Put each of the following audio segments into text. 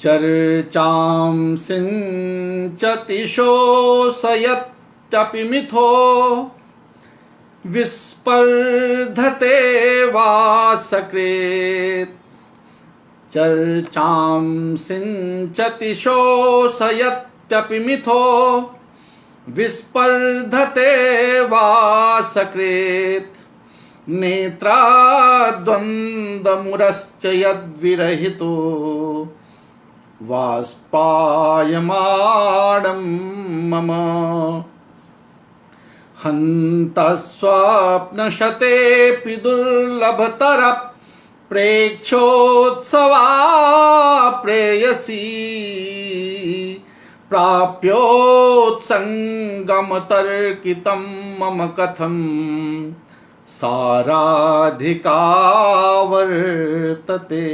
चर्चां सिञ्चति शोषयत्यपि मिथो विस्पर्धते वा सकृत्। चर्चां सिञ्चति शोषयत्यपि मिथो विस्पर्धते वा सकृत्। नेत्राद्वन्द्वमुरश्च यद्विरहितो वाष्पायमाणं मम। हन्तस्वप्नशतेऽपि दुर्लभतर प्रेक्षोत्सवा प्रेयसी। प्राप्योत्सङ्गमतर्कितं मम कथं साराधिका वर्तते।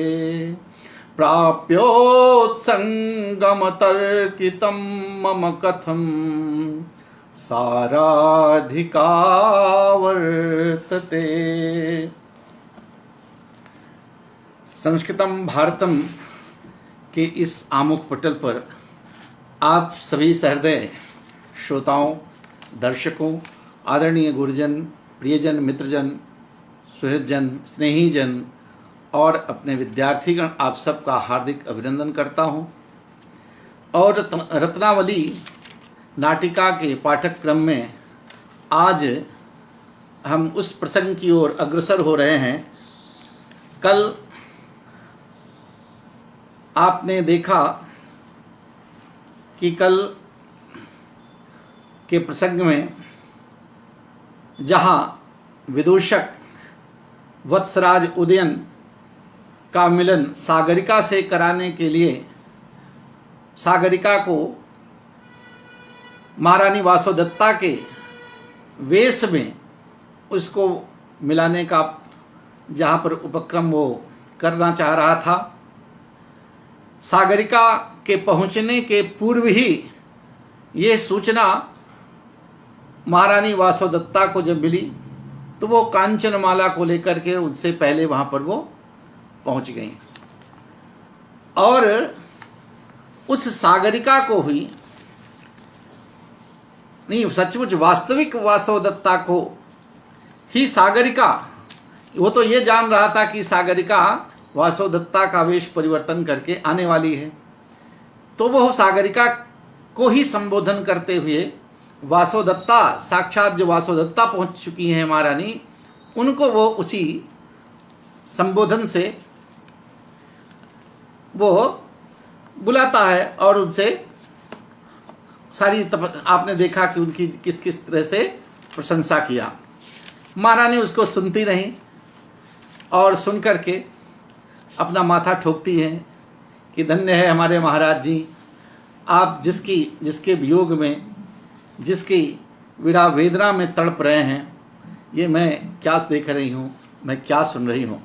प्राप्योत्सङ्गमतर्कितं मम कथं साराधिका वर्तते। संस्कृतम भारतम के इस आमुख पटल पर आप सभी सहृदय श्रोताओं, दर्शकों, आदरणीय गुरुजन, प्रियजन, मित्रजन, सुहृदजन, स्नेहीजन और अपने विद्यार्थीगण, आप सबका हार्दिक अभिनंदन करता हूं। और रत्नावली नाटिका के पाठक क्रम में आज हम उस प्रसंग की ओर अग्रसर हो रहे हैं। कल आपने देखा कि कल के प्रसंग में जहाँ विदूषक वत्सराज उदयन का मिलन सागरिका से कराने के लिए सागरिका को महारानी वासोदत्ता के वेश में उसको मिलाने का जहाँ पर उपक्रम वो करना चाह रहा था, सागरिका के पहुँचने के पूर्व ही ये सूचना महारानी वासोदत्ता को जब मिली तो वो कांचनमाला को लेकर के उनसे पहले वहाँ पर वो पहुँच गई और उस सागरिका को हुई नहीं, सचमुच वास्तविक वासोदत्ता को ही सागरिका, वो तो ये जान रहा था कि सागरिका वासोदत्ता का वेश परिवर्तन करके आने वाली है, तो वह सागरिका को ही संबोधन करते हुए वासोदत्ता, साक्षात जो वासोदत्ता पहुंच चुकी हैं महारानी, उनको वो उसी संबोधन से वो बुलाता है और उनसे सारी आपने देखा कि उनकी किस किस तरह से प्रशंसा किया। महारानी उसको सुनती रही और सुन करके अपना माथा ठोकती हैं कि धन्य है हमारे महाराज जी, आप जिसके वियोग में, जिसकी विरह वेदना में तड़प रहे हैं, ये मैं क्या देख रही हूँ, मैं क्या सुन रही हूँ।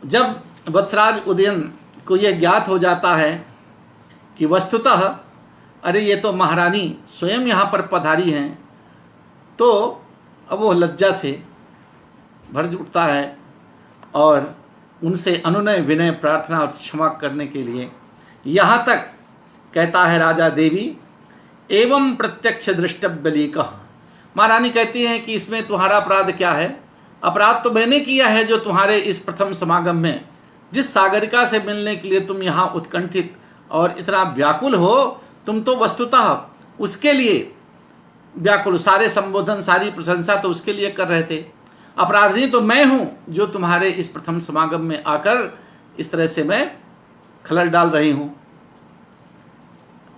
जब वत्सराज उदयन को यह ज्ञात हो जाता है कि वस्तुतः अरे ये तो महारानी स्वयं यहाँ पर पधारी हैं, तो अब वो लज्जा से भर उठता है और उनसे अनुनय विनय प्रार्थना और क्षमा करने के लिए यहाँ तक कहता है, राजा देवी एवं प्रत्यक्ष दृष्टव्य लीकः। महारानी कहती हैं कि इसमें तुम्हारा अपराध क्या है? अपराध तो मैंने किया है जो तुम्हारे इस प्रथम समागम में जिस सागरिका से मिलने के लिए तुम यहाँ उत्कंठित और इतना व्याकुल हो, तुम तो वस्तुतः उसके लिए व्याकुल, सारे संबोधन सारी प्रशंसा तो उसके लिए कर रहे थे। अपराधी तो मैं हूँ जो तुम्हारे इस प्रथम समागम में आकर इस तरह से मैं खलल डाल रही हूँ।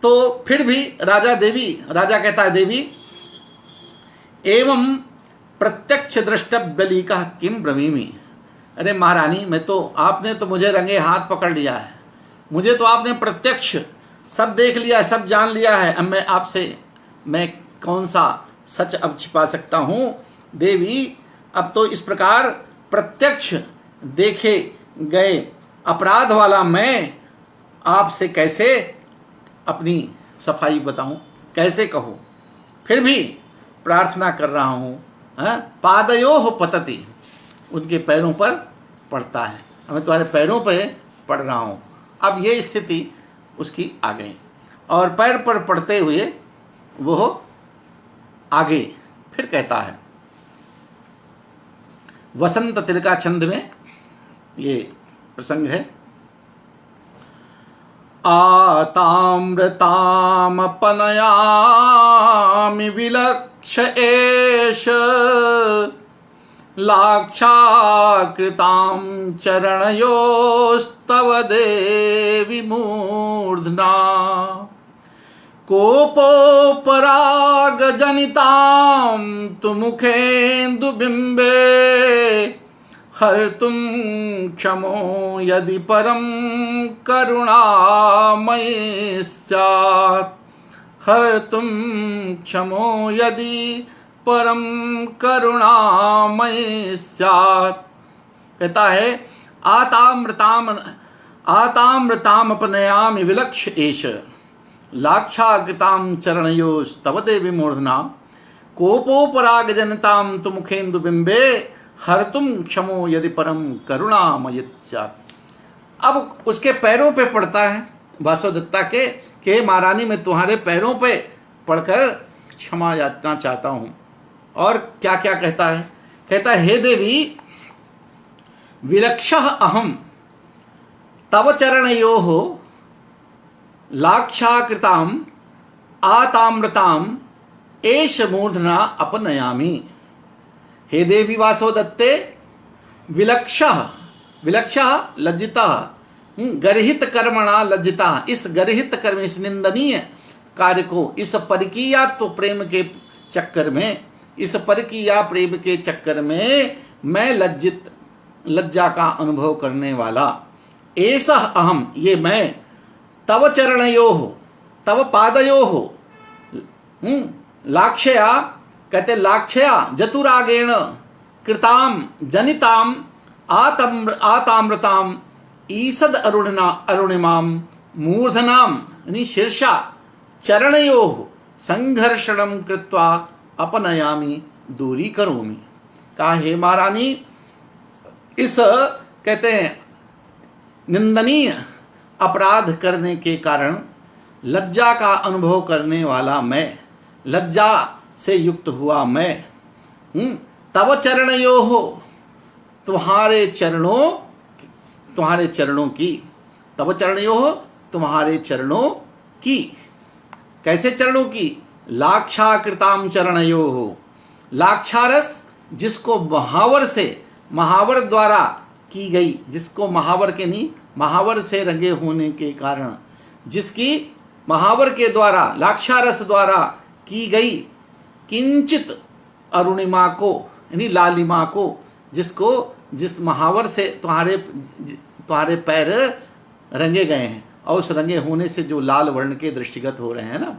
तो फिर भी राजा कहता है, देवी एवं प्रत्यक्ष दृष्टव्य लीकः किम ब्रवीमि। अरे महारानी, मैं तो, आपने तो मुझे रंगे हाथ पकड़ लिया है, मुझे तो आपने प्रत्यक्ष सब देख लिया, सब जान लिया है। अब मैं आपसे मैं कौन सा सच अब छिपा सकता हूँ देवी। अब तो इस प्रकार प्रत्यक्ष देखे गए अपराध वाला मैं आपसे कैसे अपनी सफाई बताऊं, कैसे कहूं। फिर भी प्रार्थना कर रहा हूं। पादयोः पतति, उनके पैरों पर पड़ता है, मैं तुम्हारे पैरों पर पड़ रहा हूं। अब ये स्थिति उसकी आ गई और पैर पर पड़ते हुए वो आगे फिर कहता है, वसंत तिलका छंद में ये प्रसंग है। आताम्रतामपनयामि विलक्ष एष लाक्षाकृतां चरणयोस्तव देवि मूर्ध्ना कोपोपरागजनितां तु मुखेन्दुबिम्बे हर्तुं क्षमो यदि परं करुणामयि स्यात्, हर्तुं क्षमो यदि परम करुणामयि स्यात्। कहता है आताम्रताम अपनयामि विलक्ष एष लाक्षाकृतां चरणयोस्तव देवि मूर्धना कोपोपरागजनितां तु मुखेन्दुबिम्बे हर्तुं क्षमो यदि परम करुणामयि स्यात्। अब उसके पैरों पे पड़ता है वासवदत्ता के महारानी, मैं तुम्हारे पैरों पे पड़कर क्षमा याचना चाहता हूँ। और क्या क्या कहता है? कहता है, हे देवी विलक्षः अहम तव चरणयोः लाक्षाकृताम् आताम्रताम् एष मूर्धना अपनयामि। हे देवी वासवदत्ते विलक्षः, विलक्षः लज्जितः, गर्हित कर्मणा लज्जिता, इस गर्हित कर्म, इस निंदनीय कार्य को, इस परिकीया तो प्रेम के चक्कर में, इस परिकीया प्रेम के चक्कर में मैं लज्जित, लज्जा का अनुभव करने वाला, ऐसा अहम, ये मैं, तव चरणयोः, तव पादयोः, लाक्षया, कहते लाक्षया जतुरागेण कृताम जनिताम आताम्रताम ईसद अरुणिमाम मूर्धनाम, यानी शीर्षा चरणयोः संघर्षणम कृत्वा अपनयामि दूरी करोमि। कहा, हे महारानी, इस कहते हैं निंदनीय अपराध करने के कारण लज्जा का अनुभव करने वाला मैं, लज्जा से युक्त हुआ मैं, तव चरणयोः, तुम्हारे चरणों की, तव चरणयोः, तुम्हारे चरणों की, कैसे चरणों की? लाक्षाकृताम चरणयोः, लाक्षारस जिसको महावर से, महावर द्वारा की गई, जिसको महावर के नहीं, महावर से रंगे होने के कारण, जिसकी महावर के द्वारा, लाक्षारस द्वारा की गई किंचित अरुणिमा को, यानी लालिमा को, जिसको, जिस महावर से तुम्हारे पैर रंगे गए हैं और उस रंगे होने से जो लाल वर्ण के दृष्टिगत हो रहे हैं ना,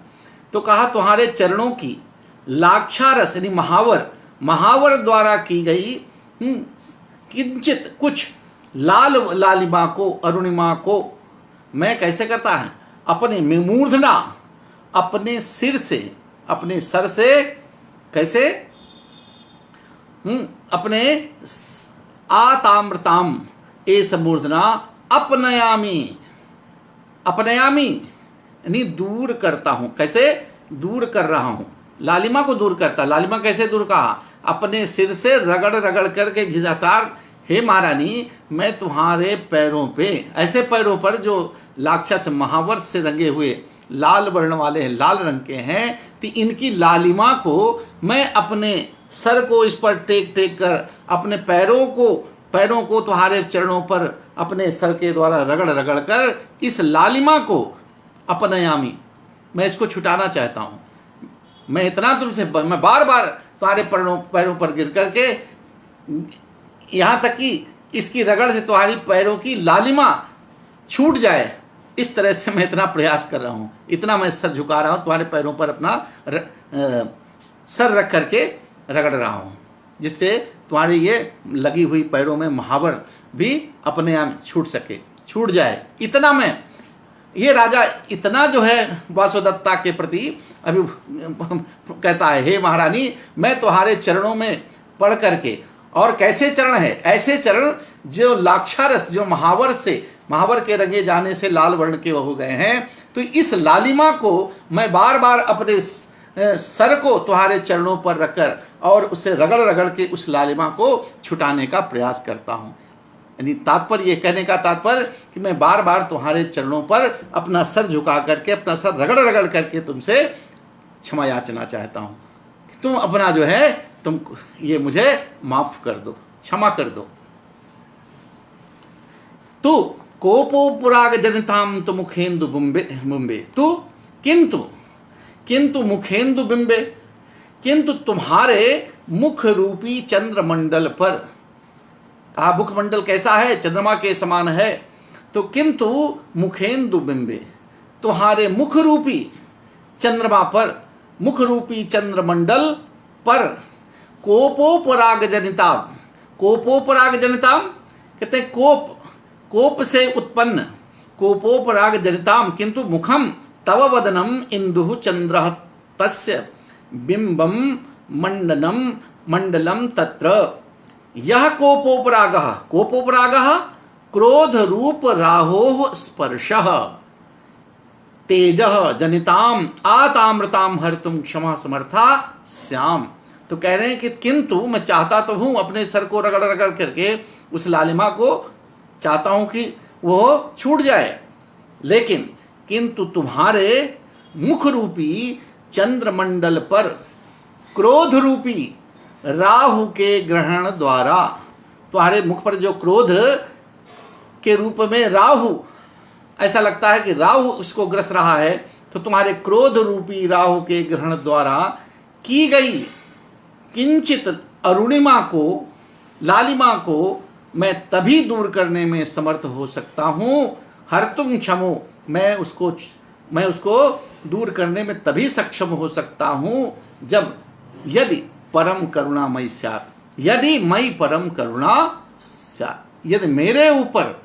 तो कहा तुम्हारे चरणों की लाक्षारस यानी महावर द्वारा की गई किंचित कुछ लालिमा को, अरुणिमा को मैं कैसे करता है? अपने मूर्धना, अपने सिर से, अपने सर से, कैसे? अपने आताम्रताम एष मूर्धना अपनयामि, अपनयामि यानी दूर करता हूं। कैसे दूर कर रहा हूं? लालिमा को दूर करता। लालिमा कैसे दूर कहा? अपने सिर से रगड़ रगड़ करके घिसाकार, हे महारानी, मैं तुम्हारे पैरों पे, ऐसे पैरों पर जो लाक्षास महावर से रंगे हुए लाल वर्ण वाले हैं, लाल रंग के हैं, तो इनकी लालिमा को मैं अपने सर को इस पर टेक टेक कर, अपने पैरों को तुम्हारे चरणों पर अपने सर के द्वारा रगड़ रगड़ कर इस लालिमा को अपनयामी, मैं इसको छुटाना चाहता हूँ। मैं इतना तुमसे, मैं बार बार तुम्हारे पैरों पर गिर करके, यहाँ तक कि इसकी रगड़ से तुम्हारी पैरों की लालिमा छूट जाए, इस तरह से मैं इतना प्रयास कर रहा हूँ, इतना मैं सर झुका रहा हूँ, तुम्हारे पैरों पर अपना सर रख करके रगड़ रहा हूँ, जिससे तुम्हारी ये लगी हुई पैरों में महावर भी अपने आप छूट जाए। इतना मैं, ये राजा इतना जो है वासवदत्ता के प्रति अभी कहता है, हे महारानी, मैं तुम्हारे चरणों में पढ़ करके, और कैसे चरण है? ऐसे चरण जो लाक्षारस, जो महावर के रंगे जाने से लाल वर्ण के हो गए हैं, तो इस लालिमा को मैं बार बार अपने सर को तुम्हारे चरणों पर रखकर और उसे रगड़ रगड़ के उस लालिमा को छुटाने का प्रयास करता हूँ। यानी तात्पर्य, ये कहने का तात्पर्य कि मैं बार बार तुम्हारे चरणों पर अपना सर झुका करके, अपना सर रगड़ रगड़ करके तुमसे क्षमा याचना चाहता हूँ कि तुम अपना जो है तुम ये मुझे माफ कर दो, क्षमा कर दो। तू कोपोपुराग जनिताम तो मुखेंदु बुम्बे तू किंतु मुखेंदु बिंबे, किंतु तुम्हारे मुख रूपी चंद्रमंडल पर, कहा मुखमंडल कैसा है, चंद्रमा के समान है, तो किंतु मुखेंदु बिंबे, तुम्हारे मुख रूपी चंद्रमा पर, मुख रूपी चंद्रमंडल पर कोपोपराग जनिताम, कोपोपराग जनिताम कहते हैं कोप से उत्पन्न, कोपोपराग जनिताम किंतु मुखम तव वदनम इंदु चंद्र तस्य बिंबम मंडलम तत्र। यह कोपोपरागः क्रोध रूप राहोः स्पर्शः तेजः जनिताम आतामृताम हर्तुम क्षमा समर्था श्याम। तो कह रहे हैं कि किंतु मैं चाहता तो हूं, अपने सर को रगड़ रगड़ करके उस लालिमा को चाहता हूं कि वो छूट जाए, लेकिन किंतु तुम्हारे मुख रूपी चंद्रमंडल पर क्रोध रूपी राहु के ग्रहण द्वारा, तुम्हारे मुख पर जो क्रोध के रूप में राहु, ऐसा लगता है कि राहु उसको ग्रस रहा है, तो तुम्हारे क्रोध रूपी राहु के ग्रहण द्वारा की गई किंचित अरुणिमा को, लालिमा को मैं तभी दूर करने में समर्थ हो सकता हूं। हर तुम क्षमो, मैं उसको दूर करने में तभी सक्षम हो सकता हूं जब यदि परम करुणामयी स्यात्, यदि मई परम करुणा स्यात्, यदि मेरे ऊपर,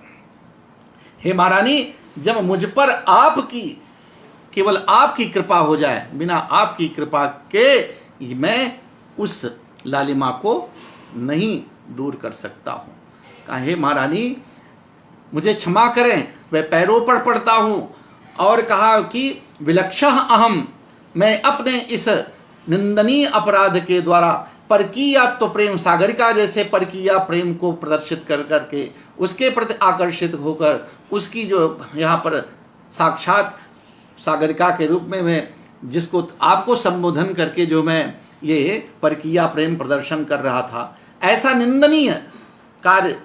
हे महारानी, जब मुझ पर आपकी, केवल आपकी कृपा हो जाए, बिना आपकी कृपा के मैं उस लालिमा को नहीं दूर कर सकता हूं। कहा हे महारानी मुझे क्षमा करें, मैं पैरों पर पड़ता हूं। और कहा कि विलक्षण अहम, मैं अपने इस निंदनीय अपराध के द्वारा परकीया तो प्रेम सागरिका जैसे परकीया प्रेम को प्रदर्शित कर करके उसके प्रति आकर्षित होकर उसकी जो यहाँ पर साक्षात सागरिका के रूप में मैं जिसको आपको संबोधन करके जो मैं ये परकीया प्रेम प्रदर्शन कर रहा था, ऐसा निंदनीय कार्य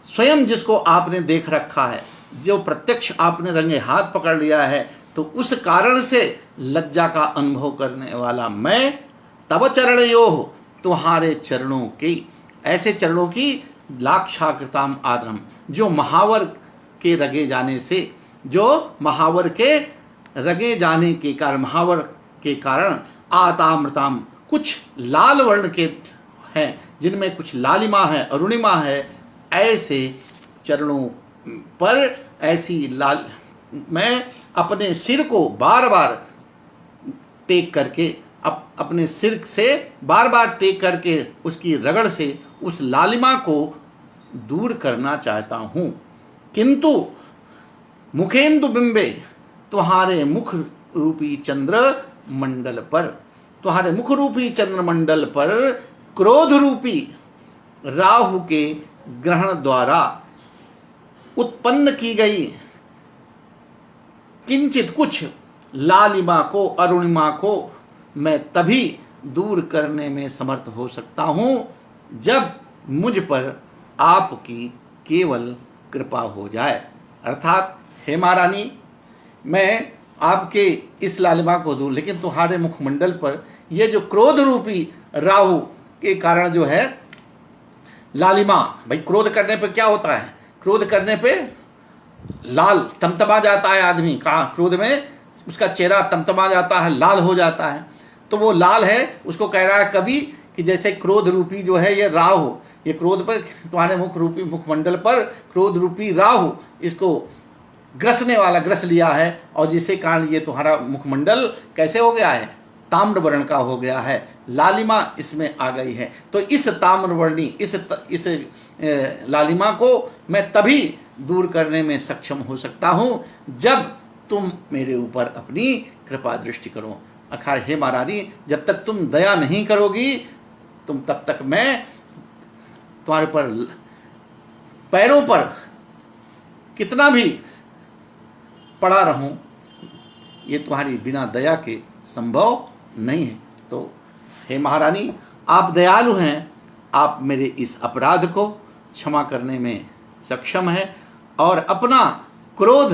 स्वयं जिसको आपने देख रखा है, जो प्रत्यक्ष आपने रंगे हाथ पकड़ लिया है, तो उस कारण से लज्जा का अनुभव करने वाला मैं तब चरणयोः, तुम्हारे चरणों की, ऐसे चरणों की लाक्षाकृताम आदरम, जो महावर के रगे जाने से, जो महावर के रगे जाने के कारण, महावर के कारण आतामृताम, कुछ लाल वर्ण के हैं जिनमें कुछ लालिमा है, अरुणिमा है, ऐसे चरणों पर ऐसी लाल, मैं अपने सिर को बार बार टेक करके, अपने सिर से बार बार टेक करके उसकी रगड़ से उस लालिमा को दूर करना चाहता हूँ। किंतु मुखेंदु बिंबे, तुम्हारे मुख रूपी चंद्र मंडल पर, तुम्हारे मुख रूपी चंद्र मंडल पर क्रोध रूपी राहु के ग्रहण द्वारा उत्पन्न की गई किंचित कुछ लालिमा को, अरुणिमा को मैं तभी दूर करने में समर्थ हो सकता हूँ जब मुझ पर आपकी केवल कृपा हो जाए। अर्थात हे महारानी, मैं आपके इस लालिमा को दूर, लेकिन तुम्हारे मुखमंडल पर यह जो क्रोध रूपी राहु के कारण जो है लालिमा, भाई क्रोध करने पे क्या होता है, क्रोध करने पे लाल तमतमा जाता है आदमी का, क्रोध में उसका चेहरा तमतमा जाता है, लाल हो जाता है। तो वो लाल है, उसको कह रहा है कवि कि जैसे क्रोध रूपी जो है ये राहु, ये क्रोध पर, तुम्हारे मुख रूपी मुखमंडल पर क्रोध रूपी राहु इसको ग्रसने वाला ग्रस लिया है, और जिसके कारण ये तुम्हारा मुखमंडल कैसे हो गया है, ताम्रवर्ण का हो गया है, लालिमा इसमें आ गई है। तो इस ताम्रवर्णी इस लालिमा को मैं तभी दूर करने में सक्षम हो सकता हूँ जब तुम मेरे ऊपर अपनी कृपा दृष्टि करो। अर्थात हे महारानी, जब तक तुम दया नहीं करोगी तब तक मैं तुम्हारे पर पैरों पर कितना भी पड़ा रहूं, ये तुम्हारी बिना दया के संभव नहीं है। तो हे महारानी, आप दयालु हैं, आप मेरे इस अपराध को क्षमा करने में सक्षम हैं और अपना क्रोध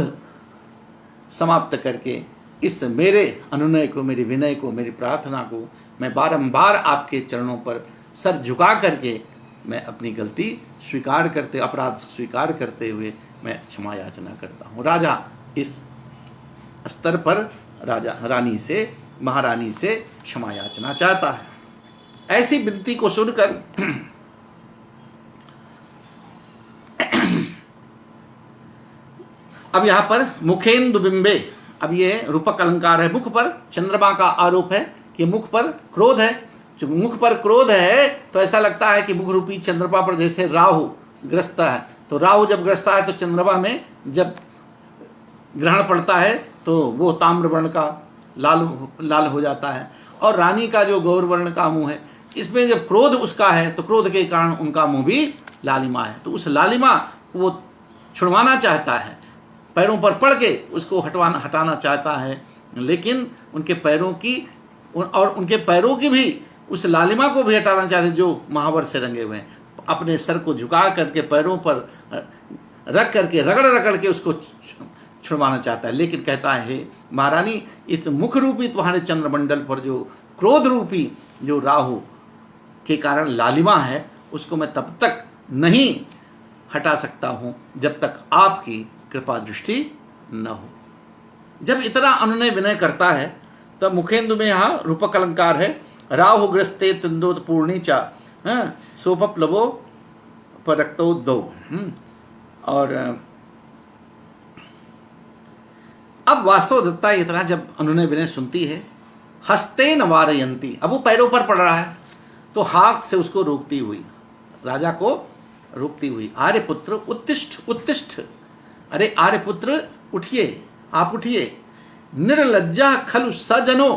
समाप्त करके इस मेरे अनुनय को, मेरे विनय को, मेरी प्रार्थना को मैं बारंबार आपके चरणों पर सर झुका करके मैं अपनी गलती स्वीकार करते, अपराध स्वीकार करते हुए मैं क्षमा याचना करता हूँ। राजा इस स्तर पर रानी से, महारानी से क्षमा याचना चाहता है। ऐसी विनती को सुनकर अब यहाँ पर मुखेंदु बिंबे, अब ये रूपक अलंकार है, मुख पर चंद्रमा का आरोप है कि मुख पर क्रोध है। जो मुख पर क्रोध है तो ऐसा लगता है कि मुख रूपी चंद्रमा पर जैसे राहु ग्रस्त है, तो राहु जब ग्रस्त है तो चंद्रमा में जब ग्रहण पड़ता है तो वो ताम्रवर्ण का लाल हो जाता है। और रानी का जो गौरवर्ण का मुंह है, इसमें जब क्रोध उसका है तो क्रोध के कारण उनका मुंह भी लालिमा है। तो उस लालिमा को वो छुड़वाना चाहता है, पैरों पर पड़ के उसको हटाना चाहता है, लेकिन उनके पैरों की और उनके पैरों की भी उस लालिमा को भी हटाना चाहते जो महावर से रंगे हुए हैं। अपने सर को झुका करके पैरों पर रख करके रगड़ के उसको छुड़वाना चाहता है, लेकिन कहता है हे महारानी, इस मुख रूपी तुम्हारे चंद्रमंडल पर जो क्रोध रूपी जो राहु के कारण लालिमा है, उसको मैं तब तक नहीं हटा सकता हूँ जब तक आपकी कृपा दृष्टि न हो। जब इतना अनुनय विनय करता है तब मुखेंदु में यहाँ रूपक अलंकार है, राहुग्रस्ते तुंदोत पूर्णिचा सोपप्लवो परक्तोद्दौ। और अब वास्तव दत्ता इतना जब अनुनय विनय सुनती है, हस्ते न वारयंती, अब वो पैरों पर पड़ रहा है तो हाथ से उसको रोकती हुई, राजा को रोकती हुई, आर्यपुत्र उत्तिष्ठ उत्तिष्ठ, अरे आर्यपुत्र उठिए, आप उठिए, निर्लज्जा खलु सजनो,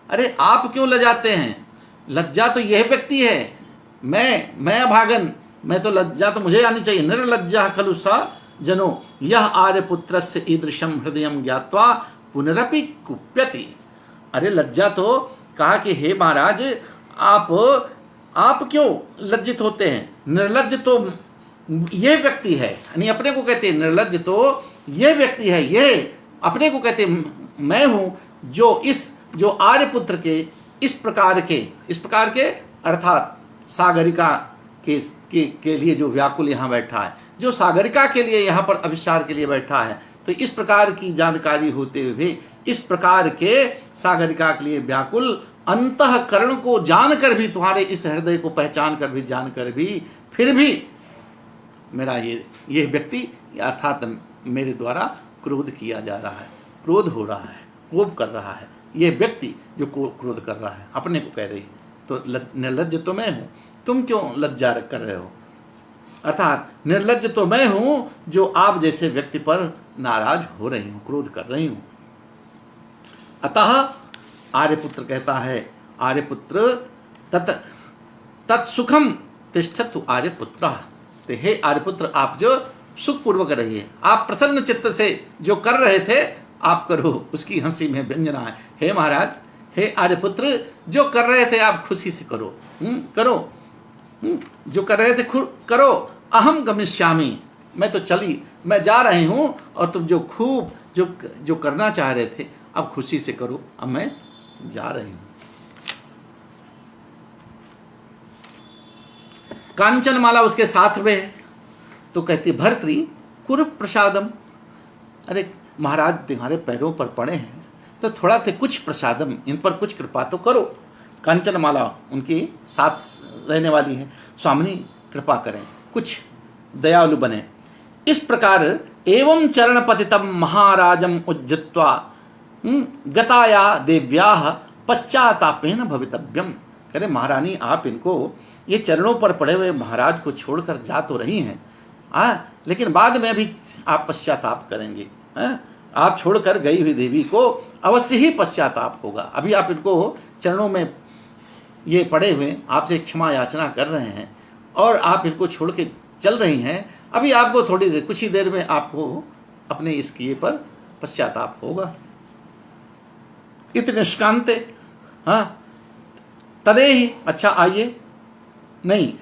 अरे आप क्यों लजाते हैं, लज्जा तो यह व्यक्ति है, मैं अभागन, मैं तो लज्जा तो मुझे आनी चाहिए। निर्लज्जा खलु सजनो यह आर्यपुत्रस्य ईदृशम हृदयम ज्ञात्वा पुनरपि कुप्यति। अरे लज्जा तो कहा कि हे महाराज, आप क्यों लज्जित होते हैं, निर्लज्ज तो यह व्यक्ति है, यानी अपने को कहते हैं निर्लज्ज तो यह व्यक्ति है, ये अपने को कहते मैं हूँ जो आर्यपुत्र के इस प्रकार के अर्थात सागरिका के लिए जो व्याकुल यहाँ बैठा है, जो सागरिका के लिए यहाँ पर अभिसार के लिए बैठा है, तो इस प्रकार की जानकारी होते हुए इस प्रकार के सागरिका के लिए व्याकुल अंतःकरण को जानकर भी, तुम्हारे इस हृदय को पहचान कर भी, जानकर भी, फिर भी मेरा ये व्यक्ति अर्थात मेरे द्वारा क्रोध किया जा रहा है, क्रोध हो रहा है, कोप कर रहा है, ये व्यक्ति जो क्रोध कर रहा है अपने को कह रही है, तो निर्लज्ज तो मैं हूँ, तुम क्यों लज्जा कर रहे हो, अर्थात निर्लज्ज तो मैं हूँ जो आप जैसे व्यक्ति पर नाराज हो रही हूँ, क्रोध कर रही हूँ। अतः आर्यपुत्र कहता है, आर्यपुत्र तत्सुखम तिष्ठतु आर्यपुत्र, तो हे आर्यपुत्र आप जो सुखपूर्वक रहिए, आप प्रसन्न चित्त से जो कर रहे थे आप करो, उसकी हंसी में व्यंजना है। हे महाराज, हे आर्यपुत्र, जो कर रहे थे आप खुशी से करो, करो, जो कर रहे थे करो। अहम गमिष्यामि, मैं तो चली, मैं जा रही हूँ, और तुम जो खूब जो करना चाह रहे थे अब खुशी से करो, अब मैं जा रही हूँ। कांचन माला उसके साथ में है, तो कहती भर्तृ कुरु प्रसादम, अरे महाराज तुम्हारे पैरों पर पड़े हैं तो थोड़ा थे कुछ प्रसादम, इन पर कुछ कृपा तो करो। कांचन माला उनकी साथ रहने वाली है, स्वामिनी कृपा करें, कुछ दयालु बने। इस प्रकार एवं चरण पतितम महाराजम उज्जत्वा गताया देव्याः पश्चातापेन भवितव्यम। कह रहे महारानी आप इनको, ये चरणों पर पड़े हुए महाराज को छोड़कर जा तो रही हैं, लेकिन बाद में भी आप पश्चाताप करेंगे। आप छोड़कर गई हुई देवी को अवश्य ही पश्चाताप होगा। अभी आप इनको चरणों में ये पड़े हुए आपसे क्षमा याचना कर रहे हैं और आप इनको छोड़ के चल रही हैं, अभी आपको थोड़ी देर, कुछ ही देर में आपको अपने इस किए पर पश्चाताप होगा। इत निष्कांते, तदे ही, अच्छा आइए, नहीं,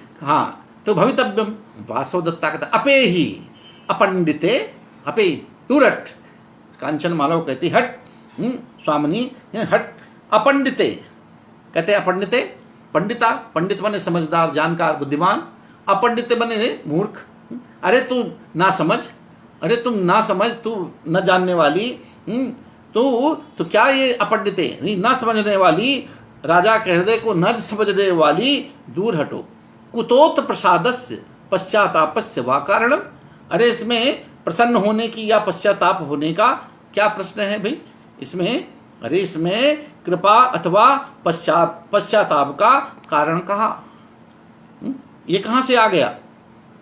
तो भवितव्यम। वासवदत्ता कहता अपे ही अपंडिते, अपे दूरट, कांचन मालव कहती हट, स्वामिनी हट, अपंडिते, कहते अपंडिते, पंडिता, पंडित बने समझदार, जानकार, बुद्धिमान, अपंडिते बने मूर्ख। अरे तू ना समझ, अरे तुम ना समझ, तू न जानने वाली, तो क्या ये अपंडिते, नहीं ना समझने वाली, राजा के हृदय को न समझने वाली, दूर हटो। कुतोत्र प्रसादस्य पश्चातापस्य वा कारणम। अरे इसमें प्रसन्न होने की या पश्चाताप होने का क्या प्रश्न है भाई इसमें? अरे इसमें कृपा अथवा पश्चाताप का कारण कहा, ये कहाँ से आ गया?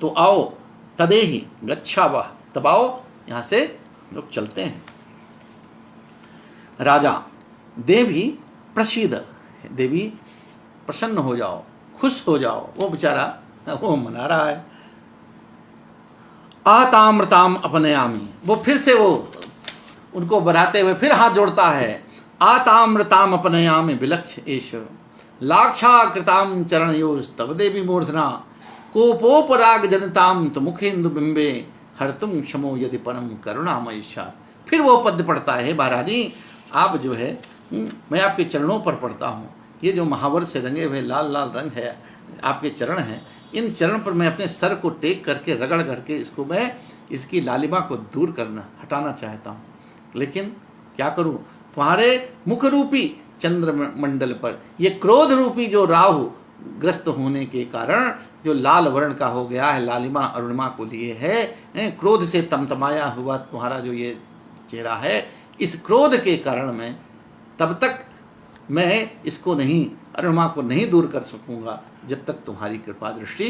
तो आओ तदे ही गच्छा वह, तब आओ यहाँ से लोग चलते हैं। राजा, देवी प्रसीद, देवी प्रसन्न हो जाओ, खुश हो जाओ। वो बेचारा वो मना रहा है। आतामृताम अपनयामी, वो फिर से वो उनको बनाते हुए फिर हाथ जोड़ता है। आतामृताम अपनयामी विलक्ष एष लाक्षा कृताम चरणयोस् तव देवी मूर्धना कोपोपराग जनताम तो मुखेन्दु बिंबे हरतुम क्षमो यदि परम करुणामयीशा। फिर वो पद पढ़ता है, महारानी आप जो है, मैं आपके चरणों पर पढ़ता हूँ। ये जो महावर से रंगे हुए लाल लाल रंग है, आपके चरण हैं, इन चरण पर मैं अपने सर को टेक करके रगड़ करके इसको मैं इसकी लालिमा को दूर करना, हटाना चाहता हूँ। लेकिन क्या करूँ, तुम्हारे मुख रूपी चंद्र मंडल पर ये क्रोध रूपी जो राहु ग्रस्त होने के कारण जो लाल वर्ण का हो गया है, लालिमा अरुणिमा को लिए है, क्रोध से तमतमाया हुआ तुम्हारा जो ये चेहरा है, इस क्रोध के कारण मैं तब तक मैं इसको नहीं, अरुणिमा को नहीं दूर कर सकूंगा जब तक तुम्हारी कृपा दृष्टि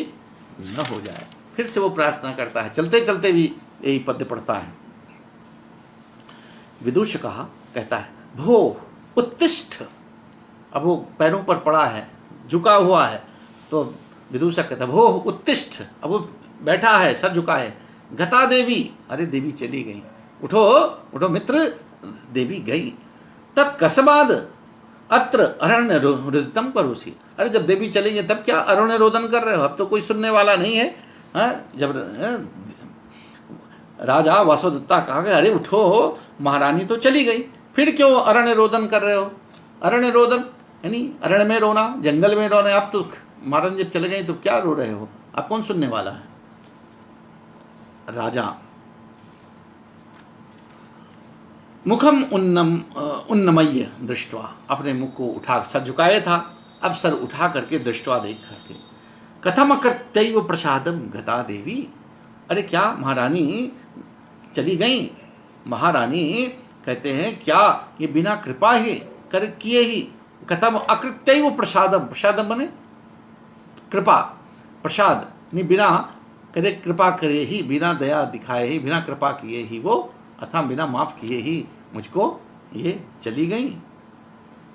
न हो जाए। फिर से वो प्रार्थना करता है, चलते चलते भी यही पद्य पढ़ता है। विदुष कहा, कहता है भो उत्तिष्ठ। अब वो पैरों पर पड़ा है, झुका हुआ है, तो विदूषक कहता है भो उत्तिष्ठ। अब वो बैठा है, सर झुका है। गता देवी, अरे देवी चली गई, उठो उठो मित्र, देवी गई। तब कसबाद अत्र अरण्य रुदितम करोसी। अरे जब देवी चली गई तब क्या अरण्य रोदन कर रहे हो? अब तो कोई सुनने वाला नहीं है। जब राजा वासवदत्ता कहा गया अरे उठो, महारानी तो चली गई, फिर क्यों अरण्य रोदन कर रहे हो? अरण्य रोदन यानी अरण्य में रोना, जंगल में रोना। आप तो महारानी जब चले गई तो क्या रो रहे हो? आप कौन सुनने वाला है? राजा मुखम उन्नमय्य दृष्टवा, अपने मुख को उठा, सर झुकाए था, अब सर उठा करके दृष्टवा देख करके, कथम अकृत्यैव प्रसादम गता देवी। अरे क्या महारानी चली गई? महारानी कहते हैं क्या ये बिना कृपा ही कर किए ही, कथम अकृत्यैव प्रसादम, प्रसादम बने कृपा, प्रसाद नहीं, बिना कहते कृपा करे ही, बिना दया दिखाए ही, बिना कृपा किए ही वो, अर्थात बिना माफ किए ही मुझको ये चली गई।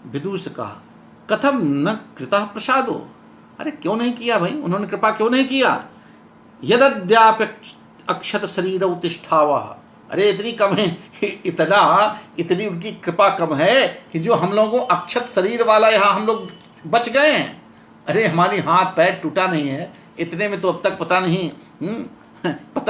विदुष कहा कथम न कृता प्रसादो। अरे क्यों नहीं किया भाई, उन्होंने कृपा क्यों नहीं किया? यद्याप अक्षत शरीर उत्तिष्ठावा। अरे इतनी कम है, इतनी उनकी कृपा कम है कि जो हम लोगों को अक्षत शरीर वाला यहाँ हम लोग बच गए हैं। अरे हमारी हाथ पैर टूटा नहीं है, इतने में तो अब तक पता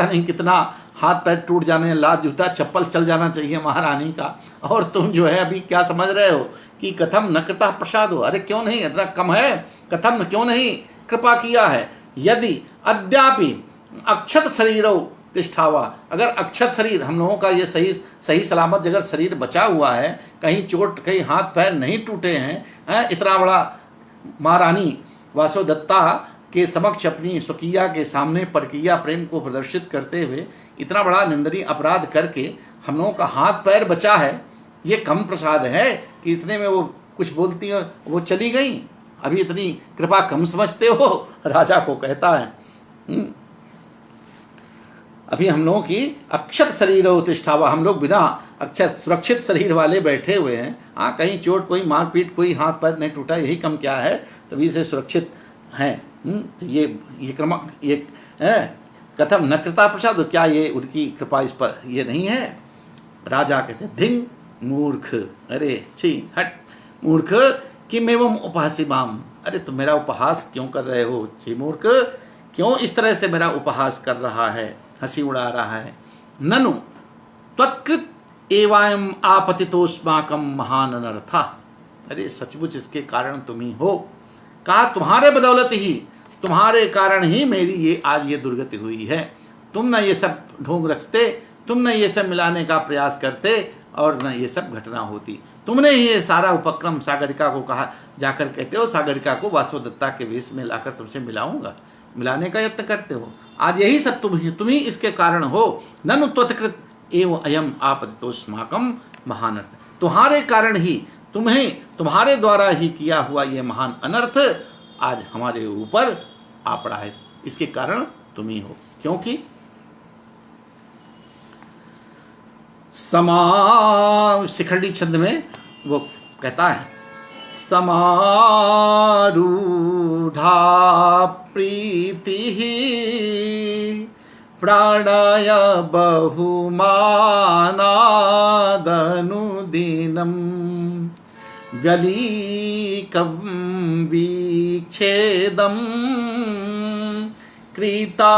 नहीं कितना हाथ पैर टूट जाने, लात जूता चप्पल चल जाना चाहिए महारानी का। और तुम जो है अभी क्या समझ रहे हो कि कथम न कृता प्रसाद हो। अरे क्यों नहीं, इतना कम है, कथम क्यों नहीं कृपा किया है? यदि अद्यापि अक्षत शरीरो तिष्ठावा, अगर अक्षत शरीर हम लोगों का ये सही सलामत जगह शरीर बचा हुआ है, कहीं चोट, कहीं हाथ पैर नहीं टूटे हैं, इतना बड़ा महारानी वासवदत्ता के समक्ष अपनी स्वकीया के सामने परकीया प्रेम को प्रदर्शित करते हुए इतना बड़ा निंदनीय अपराध करके हम लोगों का हाथ पैर बचा है, ये कम प्रसाद है कि इतने में वो कुछ बोलती हैं, वो चली गई, अभी इतनी कृपा कम समझते हो, राजा को कहता है। अभी हम लोगों की अक्षत शरीर उत्तिष्ठा हुआ, हम लोग बिना अक्षत सुरक्षित शरीर वाले बैठे हुए हैं। हाँ, कहीं चोट, कोई मारपीट, कोई हाथ पैर नहीं टूटा, यही कम क्या है, तभी से सुरक्षित हैं। तो ये क्रम ये कथम न कृता प्रसाद, क्या ये उनकी कृपा इस पर ये नहीं है? राजा कहते धिंग मूर्ख, अरे छी हट मूर्ख, किम एवं उपहासिमाम, अरे तुम मेरा उपहास क्यों कर रहे हो? छी मूर्ख, क्यों इस तरह से मेरा उपहास कर रहा है, हंसी उड़ा रहा है? ननु त्वत्कृत एवायम आपतितोस्माकम महान अनर्था, अरे सचमुच इसके कारण तुम ही हो। कहा तुम्हारे बदौलत ही, तुम्हारे कारण ही मेरी ये आज ये दुर्गति हुई है। तुम न ये सब ढोंग रखते, तुम न ये सब मिलाने का प्रयास करते, और न ये सब घटना होती। तुमने ही ये सारा उपक्रम सागरिका को कहा, जाकर कहते हो सागरिका को वासवदत्ता के वेश में लाकर तुमसे मिलाऊंगा, मिलाने का यत्न करते हो। आज यही सब तुम ही इसके कारण हो। ननु त्वत्कृत एव अयम आपतितोस्माकम महान अर्थ, तुम्हारे कारण ही, तुम्हारे द्वारा ही किया हुआ ये महान अनर्थ आज हमारे ऊपर आ पड़ा है, इसके कारण तुम ही हो। क्योंकि शिखंडी छंद में वो कहता है, समारूढ़ा प्रीति प्राणाय बहुमानादनुदिनं व्यलीकं विच्छेदं कृतमकृतपूर्वं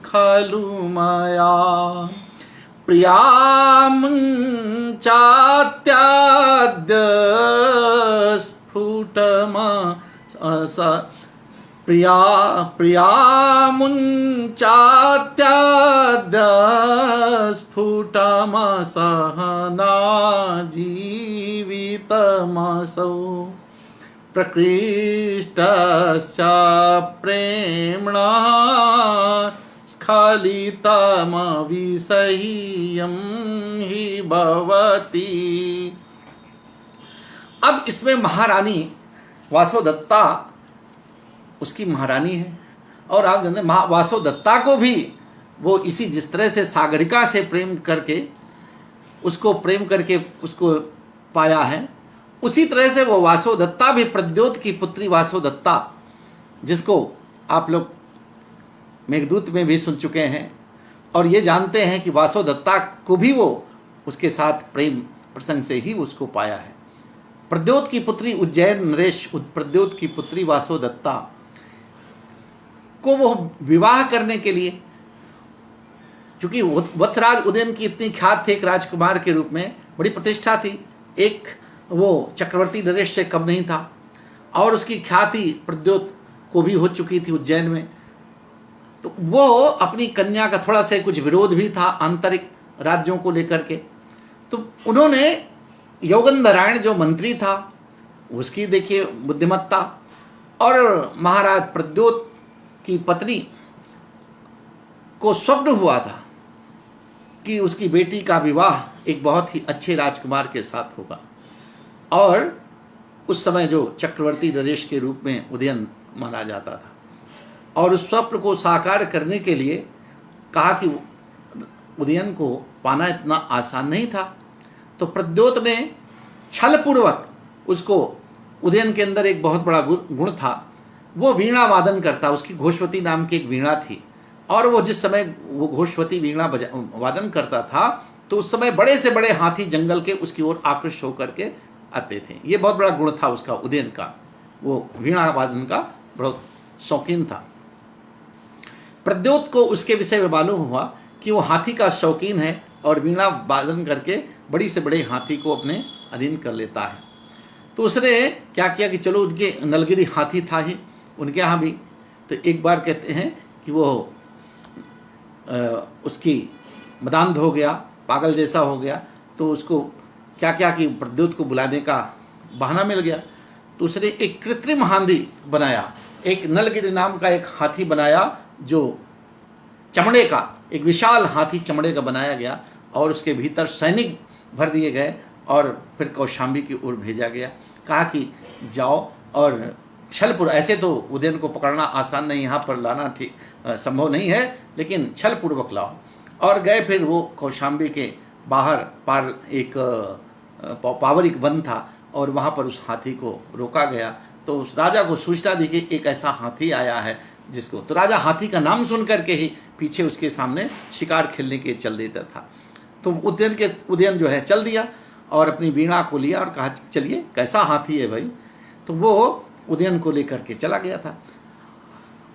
खलु मया प्रियां चात्याद्य स्फुटमसहना जीवितमसौ प्रकृष्टस्य प्रेम्णा स्खलितमविसह्यं हि भवति। अब इसमें महारानी वासवदत्ता उसकी महारानी है, और आप जानते हैं वासवदत्ता को भी वो इसी जिस तरह से सागरिका से प्रेम करके उसको पाया है, उसी तरह से वो वासवदत्ता भी प्रद्योत की पुत्री वासवदत्ता, जिसको आप लोग मेघदूत में भी सुन चुके हैं, और ये जानते हैं कि वासवदत्ता को भी वो उसके साथ प्रेम प्रसंग से ही उसको पाया है। प्रद्योत की पुत्री उज्जैन नरेश प्रद्योत की पुत्री वासवदत्ता को वो विवाह करने के लिए, चूंकि वत्सराज उदयन की इतनी ख्यात थी एक राजकुमार के रूप में, बड़ी प्रतिष्ठा थी, एक वो चक्रवर्ती नरेश से कम नहीं था, और उसकी ख्याति प्रद्योत को भी हो चुकी थी उज्जैन में। तो वो अपनी कन्या का थोड़ा सा कुछ विरोध भी था आंतरिक राज्यों को लेकर के, तो उन्होंने योगेंद्रायण जो मंत्री था उसकी देखिए बुद्धिमत्ता, और महाराज प्रद्योत की पत्नी को स्वप्न हुआ था कि उसकी बेटी का विवाह एक बहुत ही अच्छे राजकुमार के साथ होगा, और उस समय जो चक्रवर्ती नरेश के रूप में उदयन माना जाता था, और उस स्वप्न को साकार करने के लिए कहा कि उदयन को पाना इतना आसान नहीं था। तो प्रद्योत ने छलपूर्वक उसको, उदयन के अंदर एक बहुत बड़ा गुण था, वो वीणा वादन करता, उसकी घोषवती नाम की एक वीणा थी, और वो जिस समय वो घोषवती वीणा वादन करता था तो उस समय बड़े से बड़े हाथी जंगल के उसकी ओर आकृष्ट होकर के आते थे। ये बहुत बड़ा गुण था उसका, उदयन का, वो वीणा वादन का बहुत शौकीन था। प्रद्योत को उसके विषय में मालूम हुआ कि वो हाथी का शौकीन है और वीणा वादन करके बड़ी से बड़े हाथी को अपने अधीन कर लेता है। तो उसने क्या किया कि चलो, उनके नलगिरी हाथी था ही उनके यहाँ भी, तो एक बार कहते हैं कि वो उसकी मदांध हो गया, पागल जैसा हो गया, तो उसको क्या क्या कि प्रद्योत को बुलाने का बहाना मिल गया, तो उसने एक कृत्रिम हाथी बनाया, एक नलगिरी नाम का एक हाथी बनाया जो चमड़े का, एक विशाल हाथी चमड़े का बनाया गया, और उसके भीतर सैनिक भर दिए गए, और फिर कौशाम्बी की ओर भेजा गया। कहा कि जाओ और छलपूर्वक, ऐसे तो उदयन को पकड़ना आसान नहीं, यहाँ पर लाना ठीक संभव नहीं है, लेकिन छलपूर्वक लाओ। और गए फिर वो कौशाम्बी के बाहर पार एक पावरिक वन था और वहाँ पर उस हाथी को रोका गया। तो उस राजा को सूचना दी कि एक ऐसा हाथी आया है जिसको, तो राजा हाथी का नाम सुन करके ही पीछे उसके सामने शिकार खेलने के चल देता था। तो उदयन जो है चल दिया और अपनी वीणा को लिया और कहा चलिए कैसा हाथी है भाई। तो वो उदयन को लेकर के चला गया था।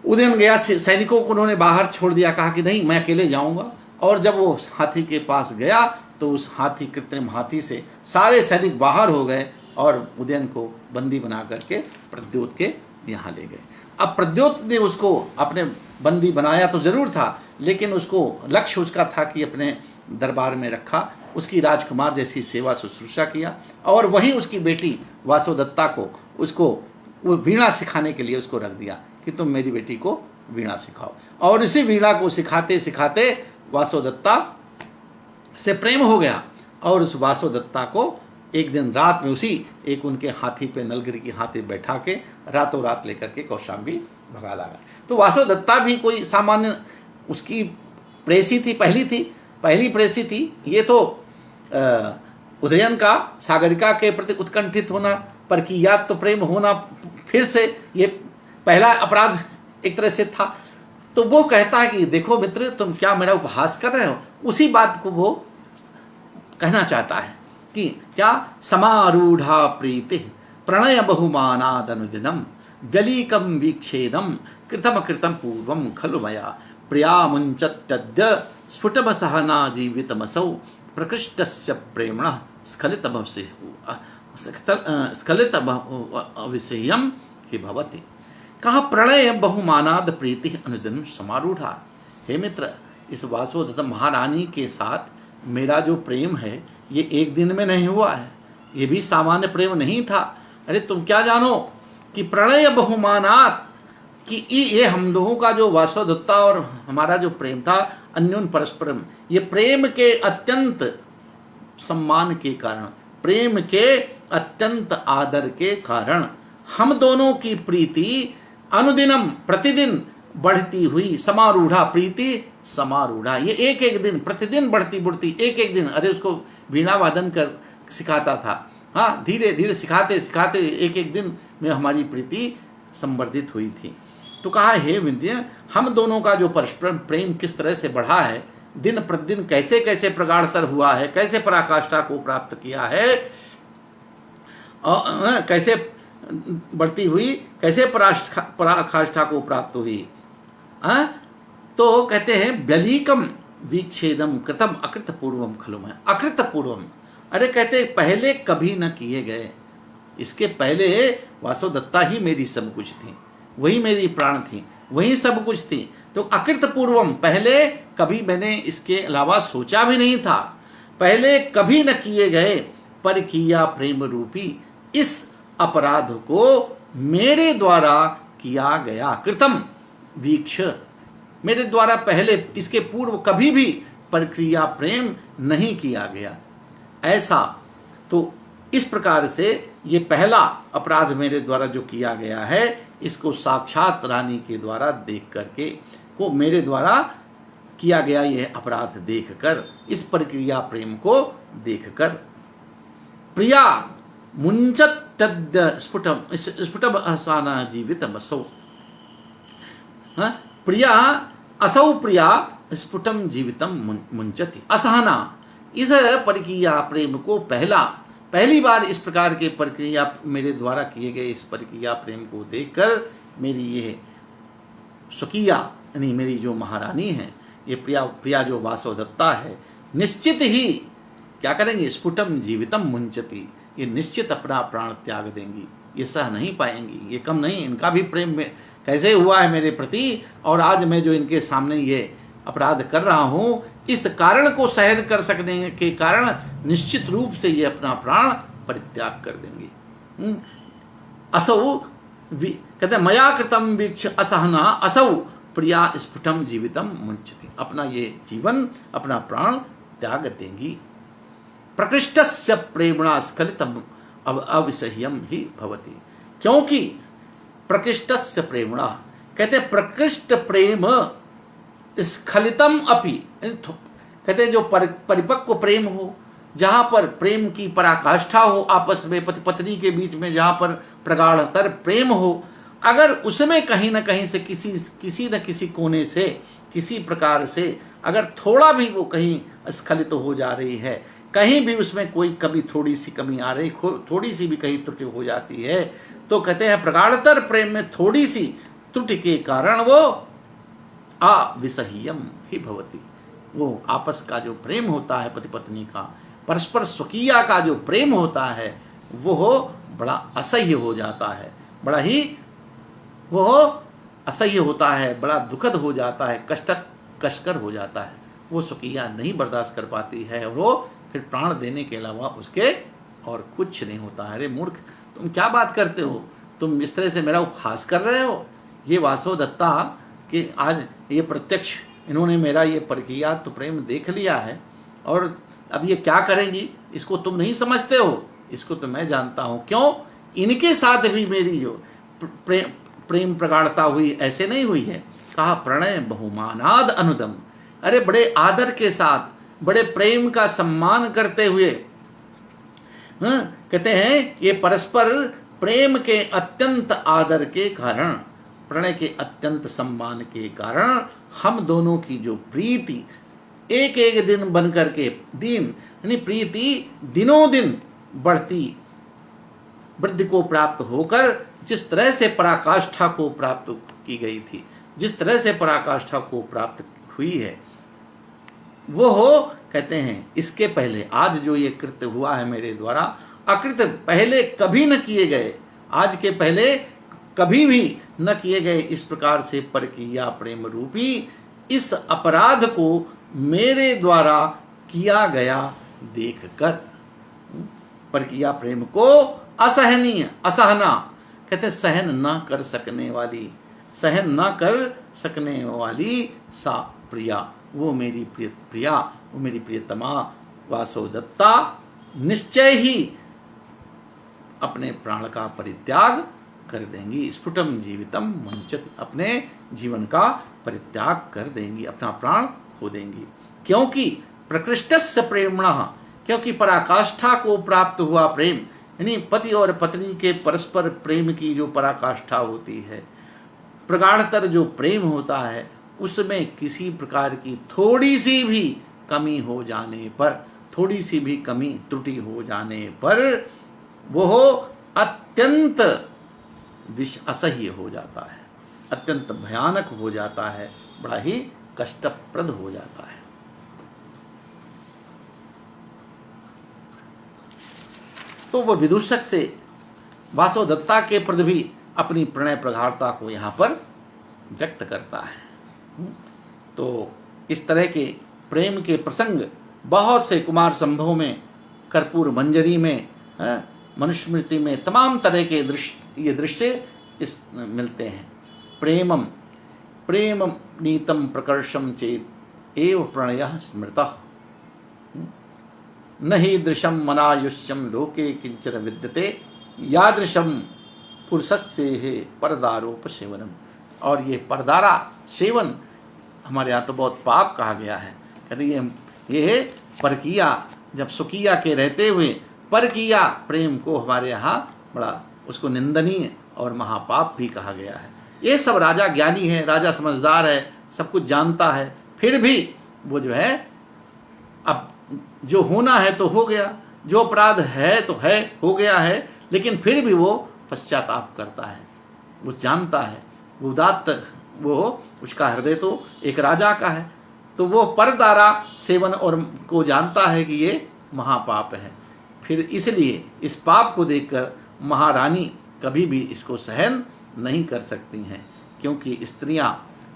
उदयन गया, सैनिकों को उन्होंने बाहर छोड़ दिया, कहा कि नहीं मैं अकेले जाऊंगा। और जब वो हाथी के पास गया तो उस हाथी, कृत्रिम हाथी से सारे सैनिक बाहर हो गए और उदयन को बंदी बना करके प्रद्योत के यहाँ ले गए। अब प्रद्योत ने उसको अपने बंदी बनाया तो जरूर था, लेकिन उसको लक्ष्य उसका था कि अपने दरबार में रखा, उसकी राजकुमार जैसी सेवा शुश्रूषा किया और वहीं उसकी बेटी वासोदत्ता को उसको वो वीणा सिखाने के लिए उसको रख दिया कि तुम मेरी बेटी को वीणा सिखाओ। और इसी वीणा को सिखाते सिखाते वासोदत्ता से प्रेम हो गया और उस वासोदत्ता को एक दिन रात में उसी एक उनके हाथी पे, नलगिरी की हाथी बैठा के रातों रात लेकर के कौशाम्बी भगा लागा। तो वासोदत्ता भी कोई सामान्य उसकी प्रेसी थी, पहली प्रेसी थी। ये तो उदयन का सागरिका के प्रति उत्कंठित होना, पर की याद तो प्रेम होना, फिर से ये पहला अपराध एक तरह से था। तो वो कहता है कि देखो मित्र, तुम क्या मेरा उपहास कर रहे हो। उसी बात को वो कहना चाहता है कि क्या समारूढ़ा प्रीति प्रणय बहुमानाद अनुदिनम गलीकम वीक्षेदम कृतम कृतम पूर्वम खलु मया प्रिया मुंचत्यद्य स्फुटम सहना जीवितमसौ प्रकृष्टस्य प्रेमणः स्खलित अविषयम ही भवति। कहा प्रणय बहुमानाद प्रीति अनुदिन समारूढ़ा। हे मित्र, इस वासोदत्ता महारानी के साथ मेरा जो प्रेम है ये एक दिन में नहीं हुआ है, ये भी सामान्य प्रेम नहीं था। अरे तुम क्या जानो कि प्रणय बहुमानात, कि ये हम लोगों का जो वासोदत्ता और हमारा जो प्रेम था अन्योन परस्परम, ये प्रेम के अत्यंत सम्मान के कारण, प्रेम के अत्यंत आदर के कारण हम दोनों की प्रीति अनुदिनम प्रतिदिन बढ़ती हुई, समारूढ़ा प्रीति समारूढ़ा, ये एक एक दिन प्रतिदिन बढ़ती बढ़ती एक एक दिन। अरे उसको वीणा वादन कर सिखाता था, हाँ, धीरे धीरे सिखाते सिखाते एक एक दिन में हमारी प्रीति संवर्धित हुई थी। तो कहा हे विंध्य, हम दोनों का जो परस्पर प्रेम किस तरह से बढ़ा है, दिन प्रतिदिन कैसे कैसे प्रगाढ़तर हुआ है, कैसे पराकाष्ठा को प्राप्त किया है, कैसे बढ़ती हुई, कैसे पराकाष्ठा को प्राप्त हुई। तो कहते हैं व्यलीकम विच्छेदम कृतम अकृत पूर्वम खलु मैं, अकृत पूर्वम, अरे कहते पहले कभी न किए गए, इसके पहले वासोदत्ता ही मेरी सब कुछ थी, वही मेरी प्राण थी, वही सब कुछ थी। तो अकृत पूर्वम, पहले कभी मैंने इसके अलावा सोचा भी नहीं था, पहले कभी न किए गए, पर किया प्रेम रूपी इस अपराध को मेरे द्वारा किया गया। कृतम वीक्ष, मेरे द्वारा पहले इसके पूर्व कभी भी प्रक्रिया प्रेम नहीं किया गया ऐसा। तो इस प्रकार से ये पहला अपराध मेरे द्वारा जो किया गया है, इसको साक्षात रानी के द्वारा देख करके, को मेरे द्वारा किया गया यह अपराध देखकर, इस प्रक्रिया प्रेम को देखकर, प्रिया मुंचत स्फुटम असाना जीवितम असौ, प्रिया असौ प्रिया स्फुटम जीवितम मुंचति असहना। इस प्रक्रिया प्रेम को पहली बार इस प्रकार के प्रक्रिया मेरे द्वारा किए गए इस प्रक्रिया प्रेम को देखकर मेरी ये स्वकीया यानी मेरी जो महारानी है, ये प्रिया जो वासोदत्ता है, निश्चित ही क्या करेंगे, स्फुटम जीवितम मुंचति, ये निश्चित अपना प्राण त्याग देंगी, ये सह नहीं पाएंगी, ये कम नहीं, इनका भी प्रेम में कैसे हुआ है मेरे प्रति, और आज मैं जो इनके सामने ये अपराध कर रहा हूँ, इस कारण को सहन कर सकने के कारण निश्चित रूप से ये अपना प्राण परित्याग कर देंगे। असौ कहते हैं मया कृतम वीक्ष असहना असौ प्रिया स्फुटम जीवितम मुंचति, अपना ये जीवन अपना प्राण त्याग देंगी। प्रकृष्टस्य प्रेमणा स्खलितम अब अविसह्यम ही भवति। क्योंकि प्रकृष्टस्य प्रेमणा, कहते प्रकृष्ट प्रेम स्खलितम अपि, कहते जो परिपक्व प्रेम हो, जहाँ पर प्रेम की पराकाष्ठा हो, आपस में पति पत्नी के बीच में जहाँ पर प्रगाढ़तर प्रेम हो, अगर उसमें कहीं न कहीं से किसी न किसी कोने से, किसी प्रकार से अगर थोड़ा भी वो कहीं स्खलित हो जा रही है, कहीं भी उसमें कोई कभी थोड़ी सी कमी आ रही, थोड़ी सी भी कहीं त्रुटि हो जाती है, तो कहते हैं प्रगाढ़तर प्रेम में थोड़ी सी त्रुटि के कारण वो अविसह्यम ही भवति। वो आपस का जो प्रेम होता है पति पत्नी का, परस्पर स्वकीया का जो प्रेम होता है, वो बड़ा असह्य हो जाता है, बड़ा ही वो असह्य होता है, बड़ा दुखद हो जाता है, कष्टकर हो जाता है। वो स्वकीया नहीं बर्दाश्त कर पाती है और वो फिर प्राण देने के अलावा उसके और कुछ नहीं होता है। अरे मूर्ख, तुम क्या बात करते हो, तुम इस तरह से मेरा उपहास कर रहे हो। ये वासव दत्ता कि आज ये प्रत्यक्ष इन्होंने मेरा ये परकीया तो प्रेम देख लिया है, और अब ये क्या करेंगी इसको तुम नहीं समझते हो, इसको तो मैं जानता हूँ। क्यों, इनके साथ भी मेरी जो प्रेम प्रगाढ़ता हुई ऐसे नहीं हुई है। कहा प्रणय बहुमानाद अनुदम, अरे बड़े आदर के साथ, बड़े प्रेम का सम्मान करते हुए, कहते हैं ये परस्पर प्रेम के अत्यंत आदर के कारण, प्रणय के अत्यंत सम्मान के कारण हम दोनों की जो प्रीति एक एक दिन बन करके दिन, यानी प्रीति दिनों दिन बढ़ती वृद्धि को प्राप्त होकर जिस तरह से पराकाष्ठा को प्राप्त की गई थी, जिस तरह से पराकाष्ठा को प्राप्त हुई है, वो हो, कहते हैं इसके पहले आज जो ये कृत्य हुआ है मेरे द्वारा, अकृत्य पहले कभी न किए गए, आज के पहले कभी भी न किए गए इस प्रकार से परकीया प्रेम रूपी इस अपराध को मेरे द्वारा किया गया देखकर, परकीया प्रेम को असहनीय, असहना कहते सहन न कर सकने वाली, सहन न कर सकने वाली सा प्रिया, वो मेरी प्रिया, वो मेरी प्रियतमा वासव दत्ता निश्चय ही अपने प्राण का परित्याग कर देंगी। स्फुटम जीवितम मुंचत, अपने जीवन का परित्याग कर देंगी, अपना प्राण खो देंगी। क्योंकि प्रकृष्टस्य प्रेमणः, क्योंकि पराकाष्ठा को प्राप्त हुआ प्रेम, यानी पति और पत्नी के परस्पर प्रेम की जो पराकाष्ठा होती है, प्रगाढ़तर जो प्रेम होता है, उसमें किसी प्रकार की थोड़ी सी भी कमी हो जाने पर, थोड़ी सी भी कमी त्रुटि हो जाने पर वो अत्यंत असह्य हो जाता है, अत्यंत भयानक हो जाता है, बड़ा ही कष्टप्रद हो जाता है। तो वह विदूषक से वासव दत्ता के प्रति भी अपनी प्रणय प्रगाढ़ता को यहाँ पर व्यक्त करता है। तो इस तरह के प्रेम के प्रसंग बहुत से कुमार संभव में, कर्पूर मंजरी में, मनुस्मृति में तमाम तरह के ये दृश्य इस मिलते हैं। प्रेमम प्रेम नीतम प्रकर्षम चेत एव प्रणयः स्मृतः, न हि दृशम मनायुष्यम लोके किंचन विद्यते यादृशम पुरुषस्येह परदारोप सेवनम। और ये परदारा सेवन हमारे यहाँ तो बहुत पाप कहा गया है। कहते ये परकिया, जब सुकिया के रहते हुए परकिया प्रेम को हमारे यहाँ बड़ा उसको निंदनीय और महापाप भी कहा गया है। ये सब राजा ज्ञानी है, राजा समझदार है, सब कुछ जानता है, फिर भी वो जो है, अब जो होना है तो हो गया, जो अपराध है तो है, हो गया है, लेकिन फिर भी वो पश्चाताप करता है, वो जानता है, वो उदात्त, वो उसका हृदय तो एक राजा का है, तो वो परदारा सेवन और को जानता है कि ये महापाप है। फिर इसलिए इस पाप को देखकर महारानी कभी भी इसको सहन नहीं कर सकती हैं, क्योंकि स्त्रियां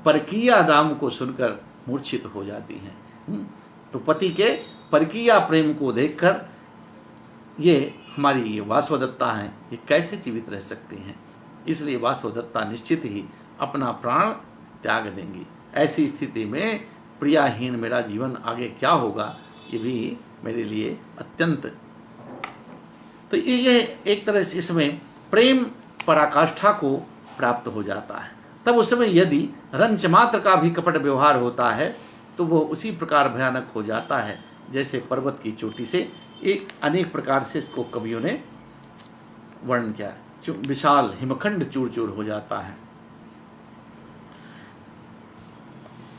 परकीया नाम को सुनकर मूर्छित हो जाती हैं। तो पति के परकीया प्रेम को देखकर ये हमारी ये वासवदत्ता हैं, ये कैसे जीवित रह सकती हैं। इसलिए वासवदत्ता निश्चित ही अपना प्राण त्याग देंगी। ऐसी स्थिति में प्रियाहीन मेरा जीवन आगे क्या होगा, ये भी मेरे लिए अत्यंत। तो ये एक तरह से इसमें प्रेम पराकाष्ठा को प्राप्त हो जाता है। तब उस समय यदि रंच मात्र का भी कपट व्यवहार होता है तो वो उसी प्रकार भयानक हो जाता है जैसे पर्वत की चोटी से एक अनेक प्रकार से इसको कवियों ने वर्णन किया है। विशाल हिमखंड चूर चूर हो जाता है।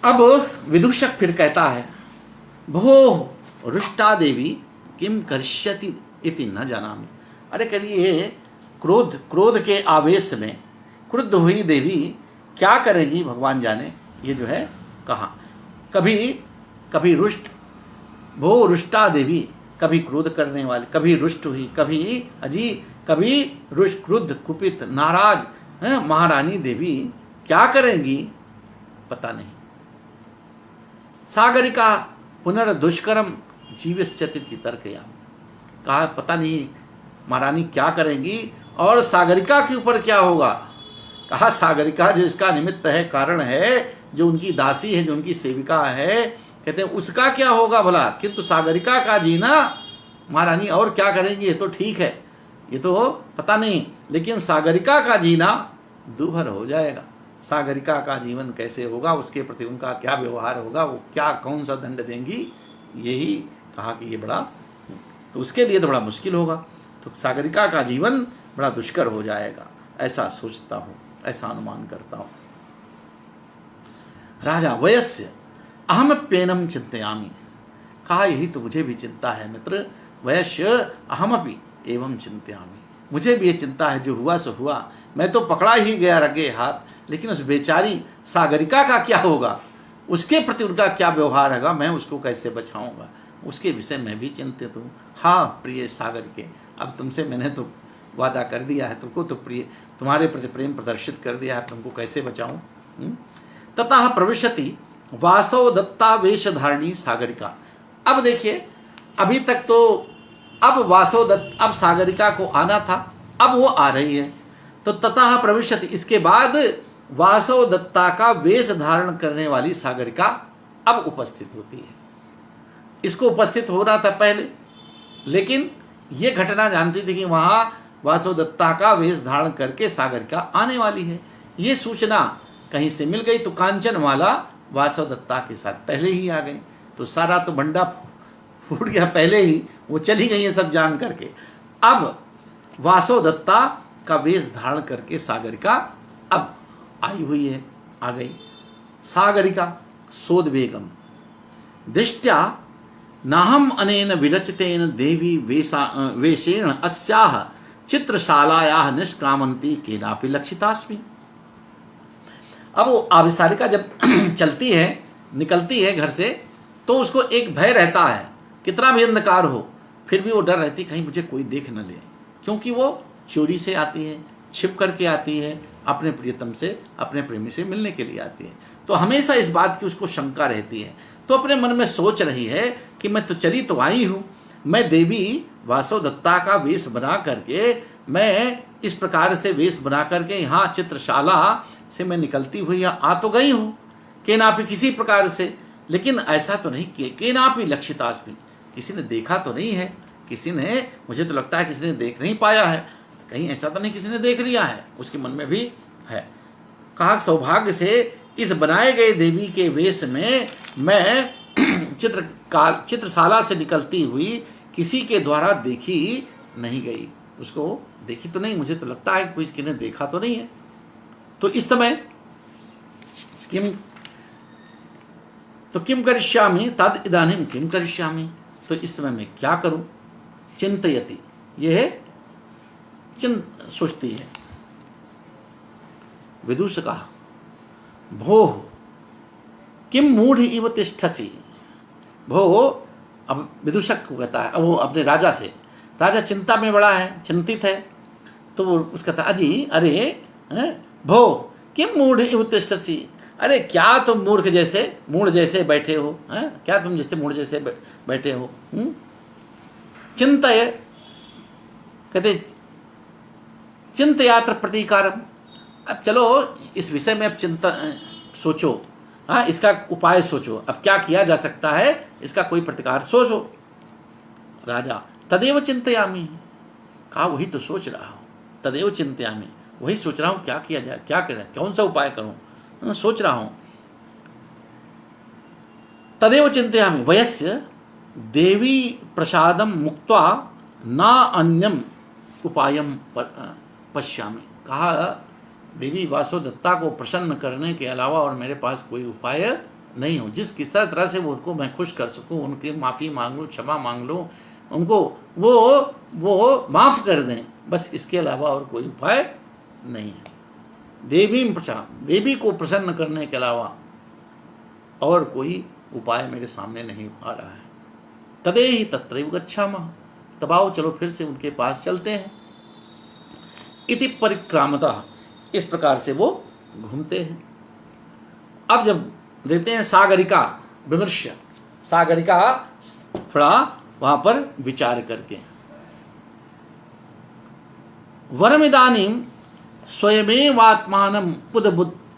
अब विदूषक फिर कहता है, भो रुष्टा देवी किम करिष्यति इति न जानामि। अरे कहिए क्रोध के आवेश में क्रुद्ध हुई देवी क्या करेगी भगवान जाने। ये जो है कहा, कभी रुष्ट, भो रुष्टा देवी, कभी क्रोध करने वाली, कभी रुष्ट हुई, कभी रुष्ट, क्रुद्ध, कुपित, नाराज महारानी देवी क्या करेंगी पता नहीं। सागरिका पुनर्दुष्करम जीविष्यति तर्कयामि। कहा पता नहीं महारानी क्या करेंगी और सागरिका के ऊपर क्या होगा। कहा सागरिका जो इसका निमित्त है, कारण है, जो उनकी दासी है, जो उनकी सेविका है, कहते हैं उसका क्या होगा भला। किंतु सागरिका का जीना महारानी और क्या करेंगी ये तो ठीक है, ये तो पता नहीं, लेकिन सागरिका का जीना दूभर हो जाएगा। सागरिका का जीवन कैसे होगा, उसके प्रति उनका क्या व्यवहार होगा, वो क्या कौन सा दंड देंगी, यही कहा कि ये बड़ा, तो उसके लिए तो बड़ा मुश्किल होगा। तो सागरिका का जीवन बड़ा दुष्कर हो जाएगा, ऐसा सोचता हूँ, ऐसा अनुमान करता हूँ। राजा वयस्य अहमप्येनम चिंतयामि। कहा यही तो मुझे भी चिंता है मित्र। वयस्य अहमपि एवं चिंतयामि। मुझे भी ये चिंता है, जो हुआ सो हुआ, मैं तो पकड़ा ही गया रगे हाथ, लेकिन उस बेचारी सागरिका का क्या होगा, उसके प्रति उनका क्या व्यवहार होगा, मैं उसको कैसे बचाऊंगा, उसके विषय में भी चिंतित हूँ। हाँ प्रिय सागर के, अब तुमसे मैंने तो वादा कर दिया है, तुमको तो प्रिय, तुम्हारे प्रति प्रेम प्रदर्शित कर दिया है, तुमको कैसे बचाऊं। ततः प्रविशति वासव दत्ता वेशधारणी सागरिका। अब देखिए, अभी तक तो अब वासव दत्त, अब सागरिका को आना था, अब वो आ रही है। तो ततः प्रविशति, इसके बाद वासव दत्ता का वेश धारण करने वाली सागरिका अब उपस्थित होती है। इसको उपस्थित होना था पहले, लेकिन ये घटना जानती थी कि वहां वासव दत्ता का वेश धारण करके सागरिका आने वाली है। ये सूचना कहीं से मिल गई, तो कांचनमाला वासव दत्ता के साथ पहले ही आ गई। तो सारा तो भंडा फूट गया पहले ही, वो चली गई है सब जान करके। अब वासव दत्ता का वेश धारण करके सागरिका अब आई हुई है, आ गई। सागरिका सोद्वेगम दृष्ट्या नाहम अनेन विरचितेन देवी वेशेण अस्याह चित्रशालायाः निष्क्रामन्ती केनापि लक्षितास्मि। अब वो आभिसारिका जब चलती है, निकलती है घर से, तो उसको एक भय रहता है, कितना भी अंधकार हो फिर भी वो डर रहती कहीं मुझे कोई देख न ले, क्योंकि वो चोरी से आती है, छिप करके आती है, अपने प्रियतम से, अपने प्रेमी से मिलने के लिए आती है। तो हमेशा इस बात की उसको शंका रहती है। तो अपने मन में सोच रही है कि मैं तो चली तो आई हूँ, मैं देवी वासव दत्ता का वेश बना करके, मैं इस प्रकार से वेश बना करके यहाँ चित्रशाला से मैं निकलती हुई आ तो गई हूँ केनापि किसी प्रकार से, लेकिन ऐसा तो नहीं कि केनापि लक्षितास्मि, किसी ने देखा तो नहीं है, किसी ने, मुझे तो लगता है किसी ने देख नहीं पाया है, कहीं ऐसा तो नहीं किसी ने देख लिया है, उसके मन में भी है। कहा सौभाग्य से इस बनाए गए देवी के वेश में मैं चित्रशाला से निकलती हुई किसी के द्वारा देखी नहीं गई, उसको देखी तो नहीं, मुझे तो लगता है कोई किसी ने देखा तो नहीं है। तो इस समय किम करिष्यामि तद इदानीं किम करिष्यामि, तो इस समय मैं क्या करूं। चिंतयति, यह सोचती है। विदूषका भोः किम मूढ़ इव तिष्ठसि। भो, अब विदूषक को कहता है, अब वो अपने राजा से, राजा चिंता में बड़ा है, चिंतित है, तो वो उसका कहता अजी अरे भो किम मूढ़ इव तिष्ठसि, अरे क्या तुम मूर्ख जैसे, मूढ़ जैसे बैठे हो, क्या तुम जैसे मूढ़ जैसे बैठे हो। चिंतय, कहते चिंतयात्र प्रतीकारम। अब चलो इस विषय में अब चिंता सोचो, हाँ इसका उपाय सोचो, अब क्या किया जा सकता है, इसका कोई प्रतिकार सोचो। राजा तदेव चिंतयामि, कहा वही तो सोच रहा हूँ, तदेव चिंतयामि, वही सोच रहा हूँ क्या किया जाए, क्या करें, कौन सा उपाय करूँ, सोच रहा हूँ। तदेव चिंतयामि वयस्य देवी प्रसादम मुक्त्वा ना अन्यम उपायम पश्यामि, कहा देवी वासुदत्ता को प्रसन्न करने के अलावा और मेरे पास कोई उपाय नहीं हो, जिस किस तरह से वो उनको मैं खुश कर सकूं, उनकी माफ़ी मांग लूँ, क्षमा मांग लूँ, उनको वो माफ़ कर दें, बस इसके अलावा और कोई उपाय नहीं है। देवी को प्रसन्न करने के अलावा और कोई उपाय मेरे सामने नहीं आ रहा है। तदे ही तत्रैव गच्छामः, तब आओ चलो फिर से उनके पास चलते हैं। इति परिक्रामतः, इस प्रकार से वो घूमते हैं। अब जब देते हैं सागरिका विमर्श, सागरिका थोड़ा वहां पर विचार करके, वरमिदानीं स्वयमेवात्मानं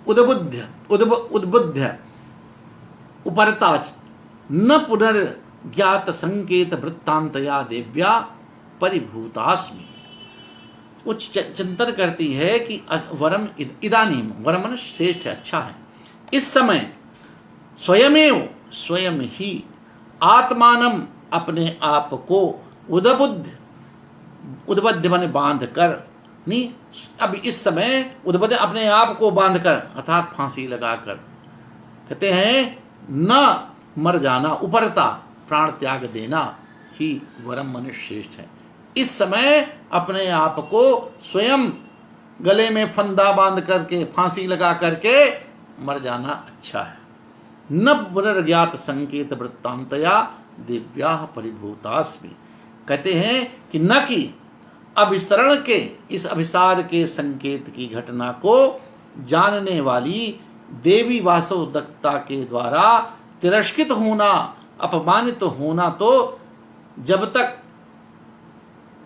उद्बुद्ध्य उपरताच न पुनर्ज्ञात संकेत वृत्तांतया देव्या परिभूतास्मि। वो चिंतन करती है कि वरम इदानीम, वरम श्रेष्ठ है, अच्छा है, इस समय स्वयं ही आत्मानम अपने आप को उद्बुद्ध बने बांध कर, नहीं अब इस समय उद्बुद्ध अपने आप को बांध कर अर्थात फांसी लगाकर, कहते हैं न मर जाना, उपरता प्राण त्याग देना ही वरम मनुष्य श्रेष्ठ है। इस समय अपने आप को स्वयं गले में फंदा बांध करके फांसी लगा करके मर जाना अच्छा है। न पुनर्ज्ञात संकेत वृत्तांतया दिव्या परिभूतास्मि, कहते हैं कि न कि अभिसरण के, इस अभिसार के संकेत की घटना को जानने वाली देवी वासुदत्ता के द्वारा तिरस्कृत होना, अपमानित होना, तो जब तक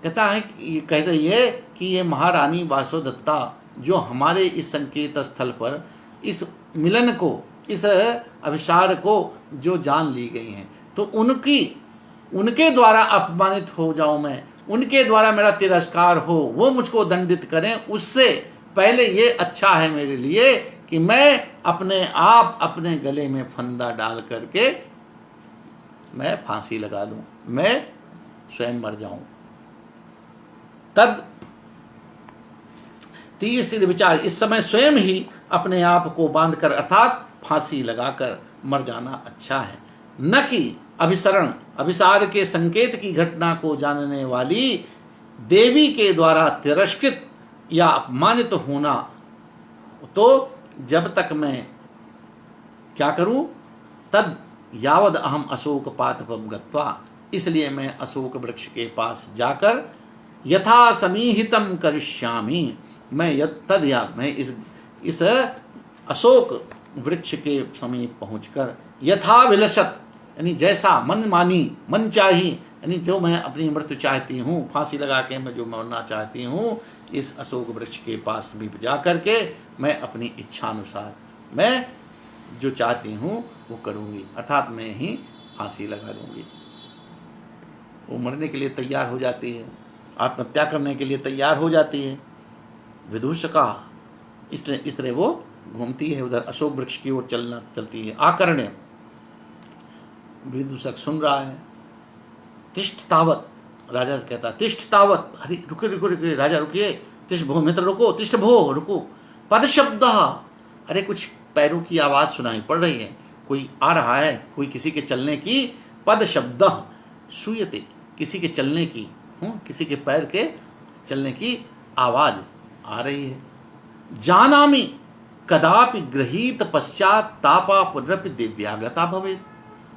कहता है, कह रही है कि ये महारानी वासुदत्ता जो हमारे इस संकेत स्थल पर इस मिलन को, इस अभिसार को जो जान ली गई हैं, तो उनके द्वारा अपमानित हो जाऊं मैं, उनके द्वारा मेरा तिरस्कार हो, वो मुझको दंडित करें, उससे पहले ये अच्छा है मेरे लिए कि मैं अपने आप अपने गले में फंदा डाल करके मैं फांसी लगा लूं, मैं स्वयं मर जाऊं। तद तीसरी विचार, इस समय स्वयं ही अपने आप को बांधकर अर्थात फांसी लगाकर मर जाना अच्छा है, न कि अभिसार के संकेत की घटना को जानने वाली देवी के द्वारा तिरस्कृत या अपमानित होना। तो जब तक मैं क्या करूं, तद यावद अहम अशोक पातपम गत्वा, इसलिए मैं अशोक वृक्ष के पास जाकर यथा समीहितम करिष्यामि, मैं इस अशोक वृक्ष के समीप पहुंचकर यथा विलसत, यानी जैसा मन चाही, यानी जो मैं अपनी मृत्यु चाहती हूँ, फांसी लगा के मैं जो मरना चाहती हूँ, इस अशोक वृक्ष के पास समीप जा करके मैं अपनी इच्छा अनुसार मैं जो चाहती हूँ वो करूँगी, अर्थात मैं ही फांसी लगा लूँगी। वो मरने के लिए तैयार हो जाती है, आत्महत्या करने के लिए तैयार हो जाती है। विदूषका इस तरह वो घूमती है, उधर अशोक वृक्ष की ओर चलती है। आकर्ण्य, विदूषक सुन रहा है। तिष्ठ तावत, राजा से कहता तिष्ठ तावत, अरे रुके राजा रुकिए, तिष्ठ भो मित्र रुको, तिष्ठ भो रुको। पद शब्द, अरे कुछ पैरों की आवाज़ सुनाई पड़ रही है, कोई आ रहा है, कोई किसी के चलने की, पद शब्द श्रूयते, किसी के चलने की, किसी के पैर के चलने की आवाज़ आ रही है। जानामि कदापि गृहीत पश्चात तापा पुनरपि दिव्यागता भवे,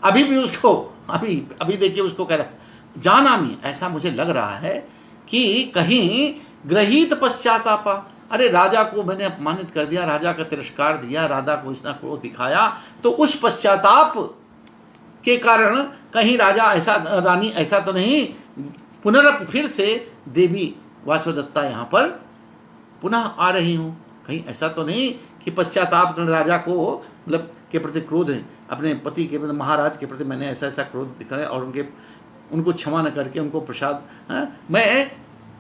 अभी भी उसको अभी देखिए उसको कह रहा जानामि, ऐसा मुझे लग रहा है कि कहीं गृहीत पश्चातापा, अरे राजा को मैंने अपमानित कर दिया, राजा का तिरस्कार दिया, राजा को इतना क्रोध दिखाया, तो उस पश्चाताप के कारण कहीं रानी ऐसा तो नहीं पुनरप फिर से देवी वासुदत्ता यहाँ पर पुनः आ रही हूँ, कहीं ऐसा तो नहीं कि पश्चाताप राजा को मतलब के प्रति क्रोध है, अपने पति के प्रति, महाराज के प्रति मैंने ऐसा क्रोध दिखाया और उनको क्षमा न करके उनको प्रसाद, मैं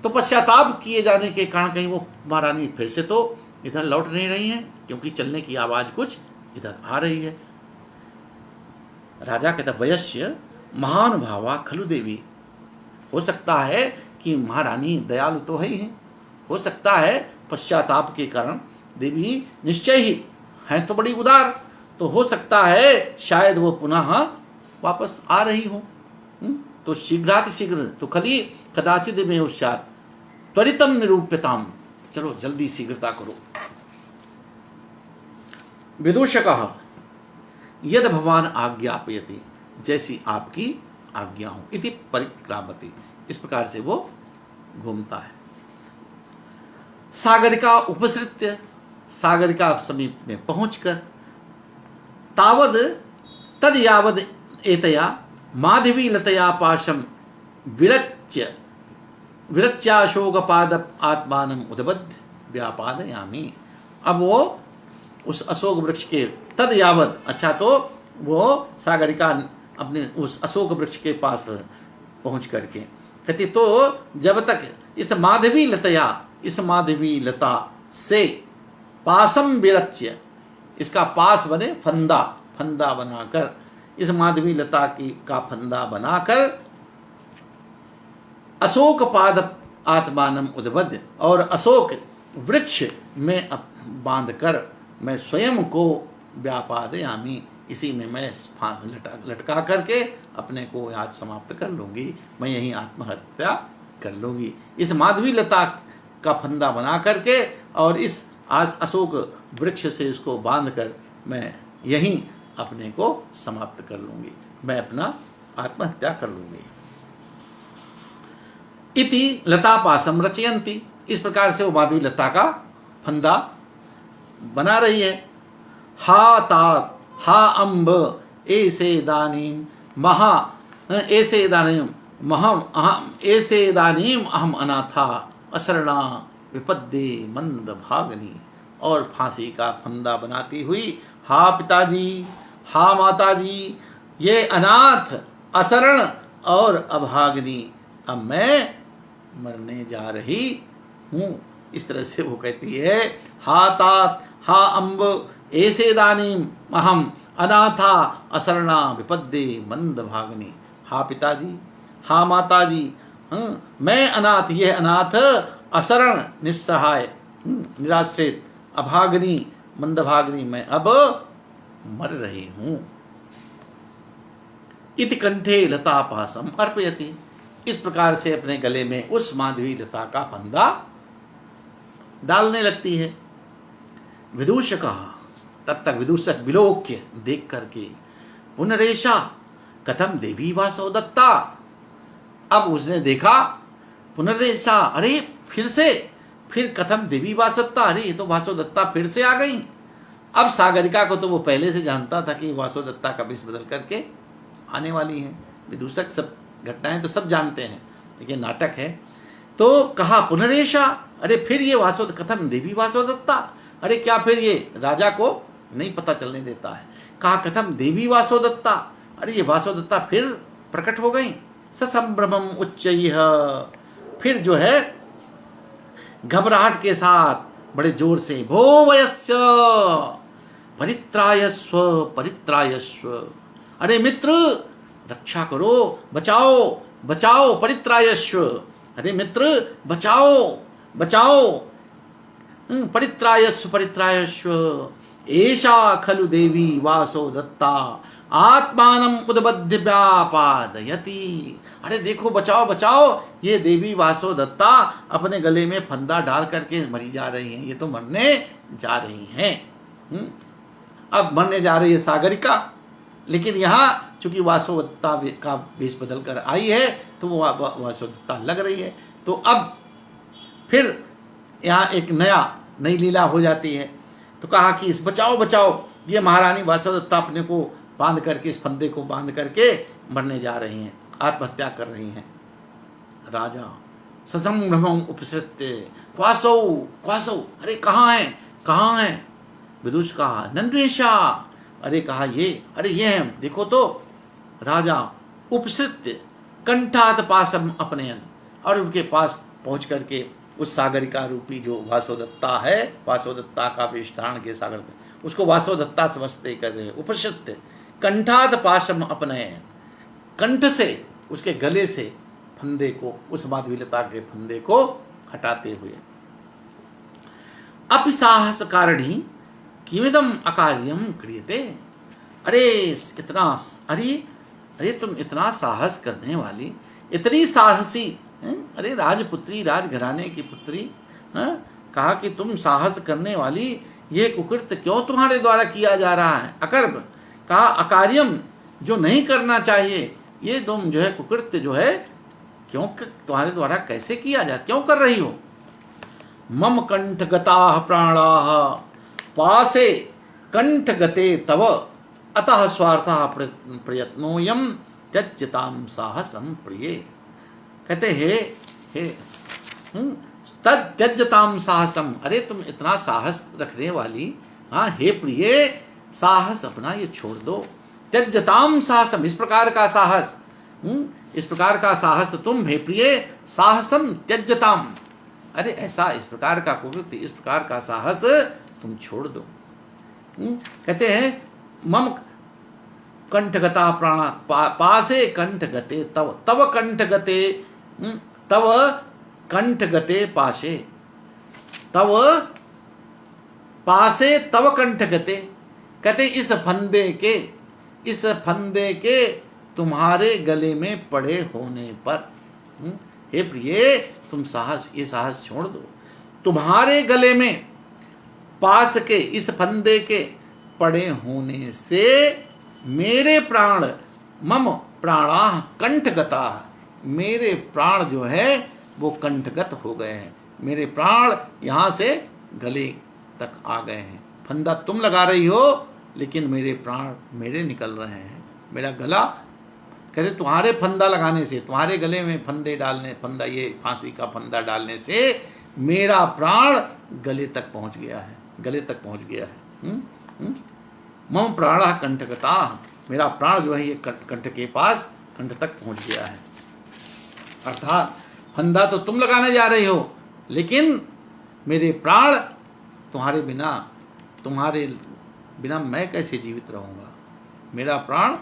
तो पश्चाताप किए जाने के कारण कहीं वो महारानी फिर से तो इधर लौट नहीं रही हैं, क्योंकि चलने की आवाज़ कुछ इधर आ रही है। राजा कहता वयस्य महान भावा खलु देवी, हो सकता है कि महारानी दयालु तो है ही हैं, हो सकता है पश्चाताप के कारण देवी निश्चय ही हैं तो बड़ी उदार, तो हो सकता है शायद वो पुनः वापस आ रही हो। तो शीघ्रातिशीघ्र तो खली कदाचित में उस्यात् त्वरितम निरूप्यताम, चलो जल्दी शीघ्रता करो। विदूषकः यद भगवान आज्ञापयति, जैसी आपकी आज्ञा हो, इति परिक्रामति, इस प्रकार से वो घूमता है। सागरिका उपसृत्य, सागरिका समीप में पहुंचकर तावद तद यावद एतया माधवी लतया पाशम विरच्याशोकपाद आत्मानम उद्बद्ध व्यापादयामि। अब वो उस अशोक वृक्ष के तद यावद, अच्छा तो वो सागरिका अपने उस अशोक वृक्ष के पास पहुंच करके कहती तो जब तक इस माधवी लतया, इस माधवी लता से पासम विरच्य, इसका पास बने फंदा, फंदा बनाकर, इस माधवी लता की का फंदा बनाकर अशोक पाद आत्मानम उद्बद्ध, और अशोक वृक्ष में बांधकर मैं स्वयं को व्यापादयामि, इसी में मैं लटका करके अपने को आज समाप्त कर लूँगी, मैं यहीं आत्महत्या कर लूँगी। इस माधवी लता का फंदा बना करके और इस अशोक वृक्ष से इसको बांधकर मैं यहीं अपने को समाप्त कर लूँगी, मैं अपना आत्महत्या कर लूँगी। इति लतापासम रचयन्ति, इस प्रकार से वो माधवी लता का फंदा बना रही है। हा तात हा अम्ब ऐसे इदानीम महा ऐसे इदानीम महम अहम ऐसे इदानीम अहम अनाथा असरणा विपद्ये मंद भागनी, और फांसी का फंदा बनाती हुई हा पिताजी, हा माताजी, ये अनाथ असरण और अभाग्नि, अब मैं मरने जा रही हूँ। इस तरह से वो कहती है हा तात हा अम्ब ऐसे दानीम अहम अनाथा असरणा विपद्ये मंद भागनी, हा पिताजी, हा माताजी, मैं अनाथ, यह अनाथ असरण निस्सहाय निराश्रित अभाग्नि मंदभाग्नि, मैं अब मर रही हूँ। इति कंठे लतापासम अर्पयति, इस प्रकार से अपने गले में उस माधवी लता का फंदा डालने लगती है। विदूषक, तब तक विदूषक विलोक्य देख करके पुनरेशा कथम देवी वासो दत्ता, अब उसने देखा पुनरेशा, अरे फिर कथम देवी वासोदत्ता, अरे ये तो वासोदत्ता फिर से आ गई। अब सागरिका को तो वो पहले से जानता था कि वासोदत्ता का वेश बदल करके आने वाली हैं। विदूषक सब घटनाएं तो सब जानते हैं, लेकिन नाटक है। तो कहा पुनरेशा, अरे फिर ये कथम देवी वासोदत्ता, अरे क्या फिर ये राजा को नहीं पता चलने देता है। कहा कथम देवी वासोदत्ता, अरे ये वासोदत्ता फिर प्रकट हो गई। ससंभ्रमम उच्चैः, फिर जो है घबराहट के साथ बड़े जोर से भो वयस्य परित्रायस्व परित्रायस्व, अरे मित्र रक्षा करो, बचाओ बचाओ, परित्रायस्व, अरे मित्र बचाओ बचाओ, परित्रायस्व परित्रायस्व, एषा खलु देवी वासोदत्ता आत्मानम उद्बद्ध व्यापादयति, अरे देखो बचाओ बचाओ, ये देवी वासोदत्ता अपने गले में फंदा डाल करके मरी जा रही हैं, ये तो मरने जा रही हैं। अब मरने जा रही है सागरिका, लेकिन यहाँ चूंकि वासोदत्ता का वेश बदल कर आई है तो वो वासोदत्ता लग रही है। तो अब फिर यहाँ एक नई लीला हो जाती है। तो कहा कि इस बचाओ बचाओ, ये महारानी वासोदत्ता अपने को बांध करके, इस फंदे को बांध करके मरने जा रही हैं, आत्महत्या कर रही हैं। राजा ससंभ्रमं उपसृत्य क्वासौ क्वासौ, अरे कहाँ हैं कहाँ हैं। विदुष कहा नन्वेषा, अरे कहा ये, अरे ये हैं देखो तो। राजा उपसृत्य कंठात पासम अपनयन, और उनके पास पहुंच करके उस सागरिका रूपी जो वासोदत्ता है, वासोदत्ता का वेश धारण के सागर में, उसको वासोदत्ता समझते कर रहे उपनिषद। कंठात पाशम अपनयन, कंठ से, उसके गले से फंदे को, उस माधवीलता के फंदे को हटाते हुए, अपि साहस कारणी किमिदम अकार्यम क्रियते। अरे इतना, अरे तुम इतना साहस करने वाली, इतनी साहसी, अरे राजपुत्री, राजघराने की पुत्री, कहा कि तुम साहस करने वाली, ये कुकृत्य क्यों तुम्हारे द्वारा किया जा रहा है। अकर्म, कहा अकार्यम, जो नहीं करना चाहिए, ये तुम जो है कुकृत्य जो है क्यों तुम्हारे द्वारा कैसे किया जा, क्यों कर रही हो। मम कंठगता प्राणाः पासे कंठगते तव अतः स्वार्थः प्रयत्नोयम त्यज्यताम साहसम प्रिये। कहते हे तद त्यज्यताम साहसम, अरे तुम इतना साहस रखने वाली, हाँ हे प्रिय, साहस अपना ये छोड़ दो। त्यज्यताम साहसम, इस प्रकार का साहस, इस प्रकार का साहस तुम हे प्रिय, साहसम त्यज्यताम, अरे ऐसा इस प्रकार का कुकृत्य, इस प्रकार का साहस तुम छोड़ दो। कहते हैं मम कंठगता प्राणा पासे कंठगते तव, तव कंठगते, तव कंठगते पाशे, तव पासे तव कंठगते। कहते इस फंदे के तुम्हारे गले में पड़े होने पर, हे प्रिय तुम साहस, ये साहस छोड़ दो। तुम्हारे गले में पास के इस फंदे के पड़े होने से मेरे प्राण, मम प्राणा कंठगता, मेरे प्राण जो है वो कंठगत हो गए हैं, मेरे प्राण यहाँ से गले तक आ गए हैं। फंदा तुम लगा रही हो, लेकिन मेरे प्राण मेरे निकल रहे हैं, मेरा गला, कहते तुम्हारे फंदा लगाने से, तुम्हारे गले में फंदे डालने, फंदा ये फांसी का फंदा डालने से मेरा प्राण गले तक पहुंच गया है, गले तक पहुंच गया है। मम प्राणः कंठगता, मेरा प्राण जो है ये कंठ के पास, कंठ तक पहुंच गया है। अर्थात फंदा तो तुम लगाने जा रही हो, लेकिन मेरे प्राण तुम्हारे बिना मैं कैसे जीवित रहूँगा, मेरा प्राण,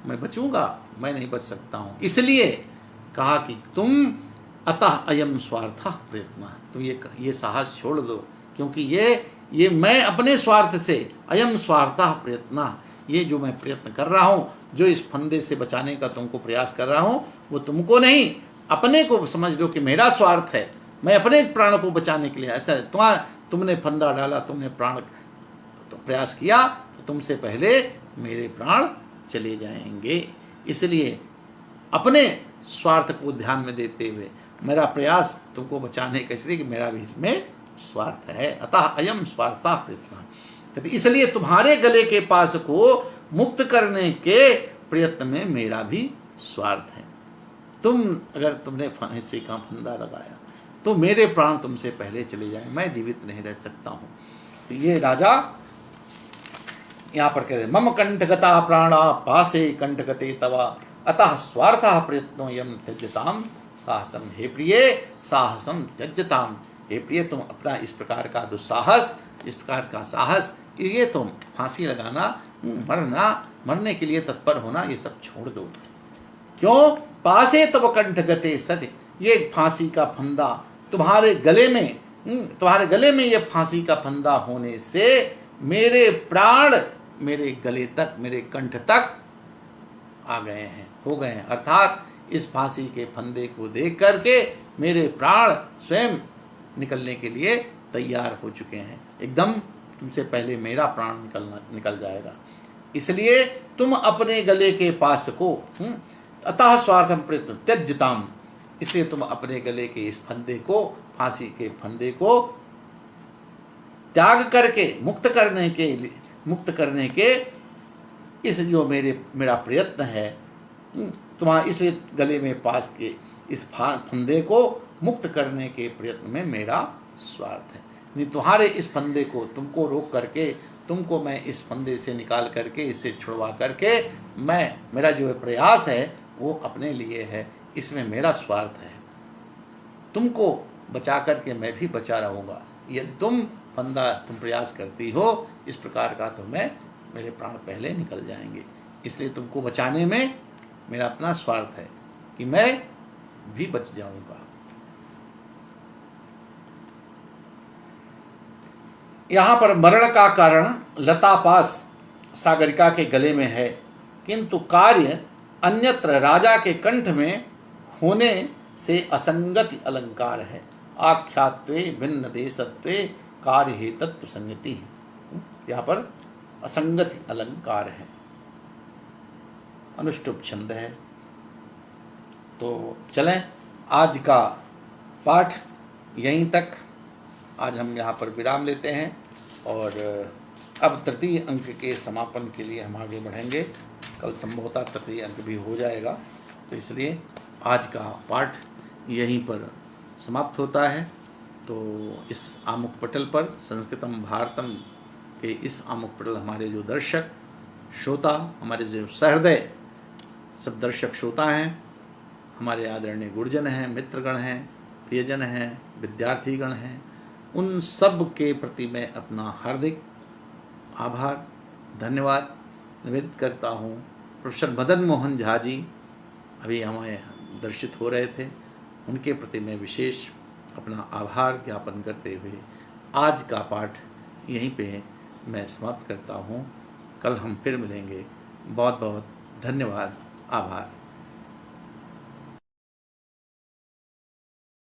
मैं बचूंगा, मैं नहीं बच सकता हूँ। इसलिए कहा कि तुम अतः अयम स्वार्थ प्रयत्न, तुम ये साहस छोड़ दो, क्योंकि ये मैं अपने स्वार्थ से, अयम स्वार्थ प्रयत्न, ये जो मैं प्रयत्न कर रहा हूँ, जो इस फंदे से बचाने का तुमको प्रयास कर रहा हूँ, वो तुमको नहीं, अपने को समझ लो कि मेरा स्वार्थ है, मैं अपने प्राण को बचाने के लिए। ऐसा तुमने फंदा डाला, तुमने प्राण तो प्रयास किया, तो तुमसे पहले मेरे प्राण चले जाएंगे। इसलिए अपने स्वार्थ को ध्यान में देते हुए मेरा प्रयास तुमको बचाने का, इसलिए कि मेरा भी इसमें स्वार्थ है। अतः अयम स्वार्था प्रयत्न, इसलिए तुम्हारे गले के पास को मुक्त करने के प्रयत्न में मेरा भी स्वार्थ है। अगर तुमने फांसी का फंदा लगाया तो मेरे प्राण तुमसे पहले चले जाए, मैं जीवित नहीं रह सकता हूँ। तो ये राजा यहाँ पर कह रहे, मम कंठगता प्राणा पासे कंठगते तवा अतः स्वार्थः प्रयत्नो यम त्यज्यताम साहसम। हे प्रिय, साहसम त्यज्यताम, हे प्रिय तुम अपना इस प्रकार का दुस्साहस, इस प्रकार का साहस, ये तुम फांसी लगाना, मरने के लिए तत्पर होना, ये सब छोड़ दो। क्यों? पासे तव कंठगते सत्य, ये फांसी का फंदा तुम्हारे गले में ये फांसी का फंदा होने से मेरे प्राण मेरे गले तक, मेरे कंठ तक आ गए हैं, हो गए हैं। अर्थात इस फांसी के फंदे को देख करके मेरे प्राण स्वयं निकलने के लिए तैयार हो चुके हैं। एकदम तुमसे पहले मेरा प्राण निकल जाएगा। इसलिए तुम अपने गले के पास को अतः स्वार्थम प्रयत्न त्यज्यताम, इसलिए तुम अपने गले के इस फंदे को, फांसी के फंदे को त्याग करके मुक्त करने के इस जो मेरा प्रयत्न है, तुम्हारा इसलिए गले में पास के इस फंदे को मुक्त करने के प्रयत्न में मेरा स्वार्थ है। नहीं तुम्हारे इस फंदे को, तुमको रोक करके, तुमको मैं इस फंदे से निकाल करके, इससे छुड़वा करके, मेरा जो प्रयास है वो अपने लिए है, इसमें मेरा स्वार्थ है। तुमको बचा करके मैं भी बचा रहूँगा। यदि तुम प्रयास करती हो इस प्रकार का, तो मेरे प्राण पहले निकल जाएंगे। इसलिए तुमको बचाने में मेरा अपना स्वार्थ है कि मैं भी बच जाऊंगा। यहाँ पर मरण का कारण लतापास सागरिका के गले में है, किंतु कार्य अन्यत्र राजा के कंठ में होने से असंगति अलंकार है। आख्यात्वे भिन्न देशत्वे कार्य हेतत्व संगति है। यहाँ पर असंगति अलंकार है, अनुष्टुप छंद है। तो चलें, आज का पाठ यहीं तक आज हम यहाँ पर विराम लेते हैं, और अब तृतीय अंक के समापन के लिए हम आगे बढ़ेंगे। कल संभवतः तृतीय अंक भी हो जाएगा, तो इसलिए आज का पाठ यहीं पर समाप्त होता है। तो इस आमुख पटल पर संस्कृतम भारतम के इस आमुख पटल हमारे जो दर्शक श्रोता, हमारे जो सहृदय सब दर्शक श्रोता हैं, हमारे आदरणीय गुरुजन हैं, मित्रगण हैं, प्रियजन हैं, विद्यार्थीगण हैं, उन सब के प्रति मैं अपना हार्दिक आभार धन्यवाद निवेदित करता हूँ। प्रोफेसर मदन मोहन झा जी अभी हमें दर्शित हो रहे थे, उनके प्रति मैं विशेष अपना आभार ज्ञापन करते हुए आज का पाठ यहीं पे मैं समाप्त करता हूँ। कल हम फिर मिलेंगे। बहुत बहुत धन्यवाद, आभार।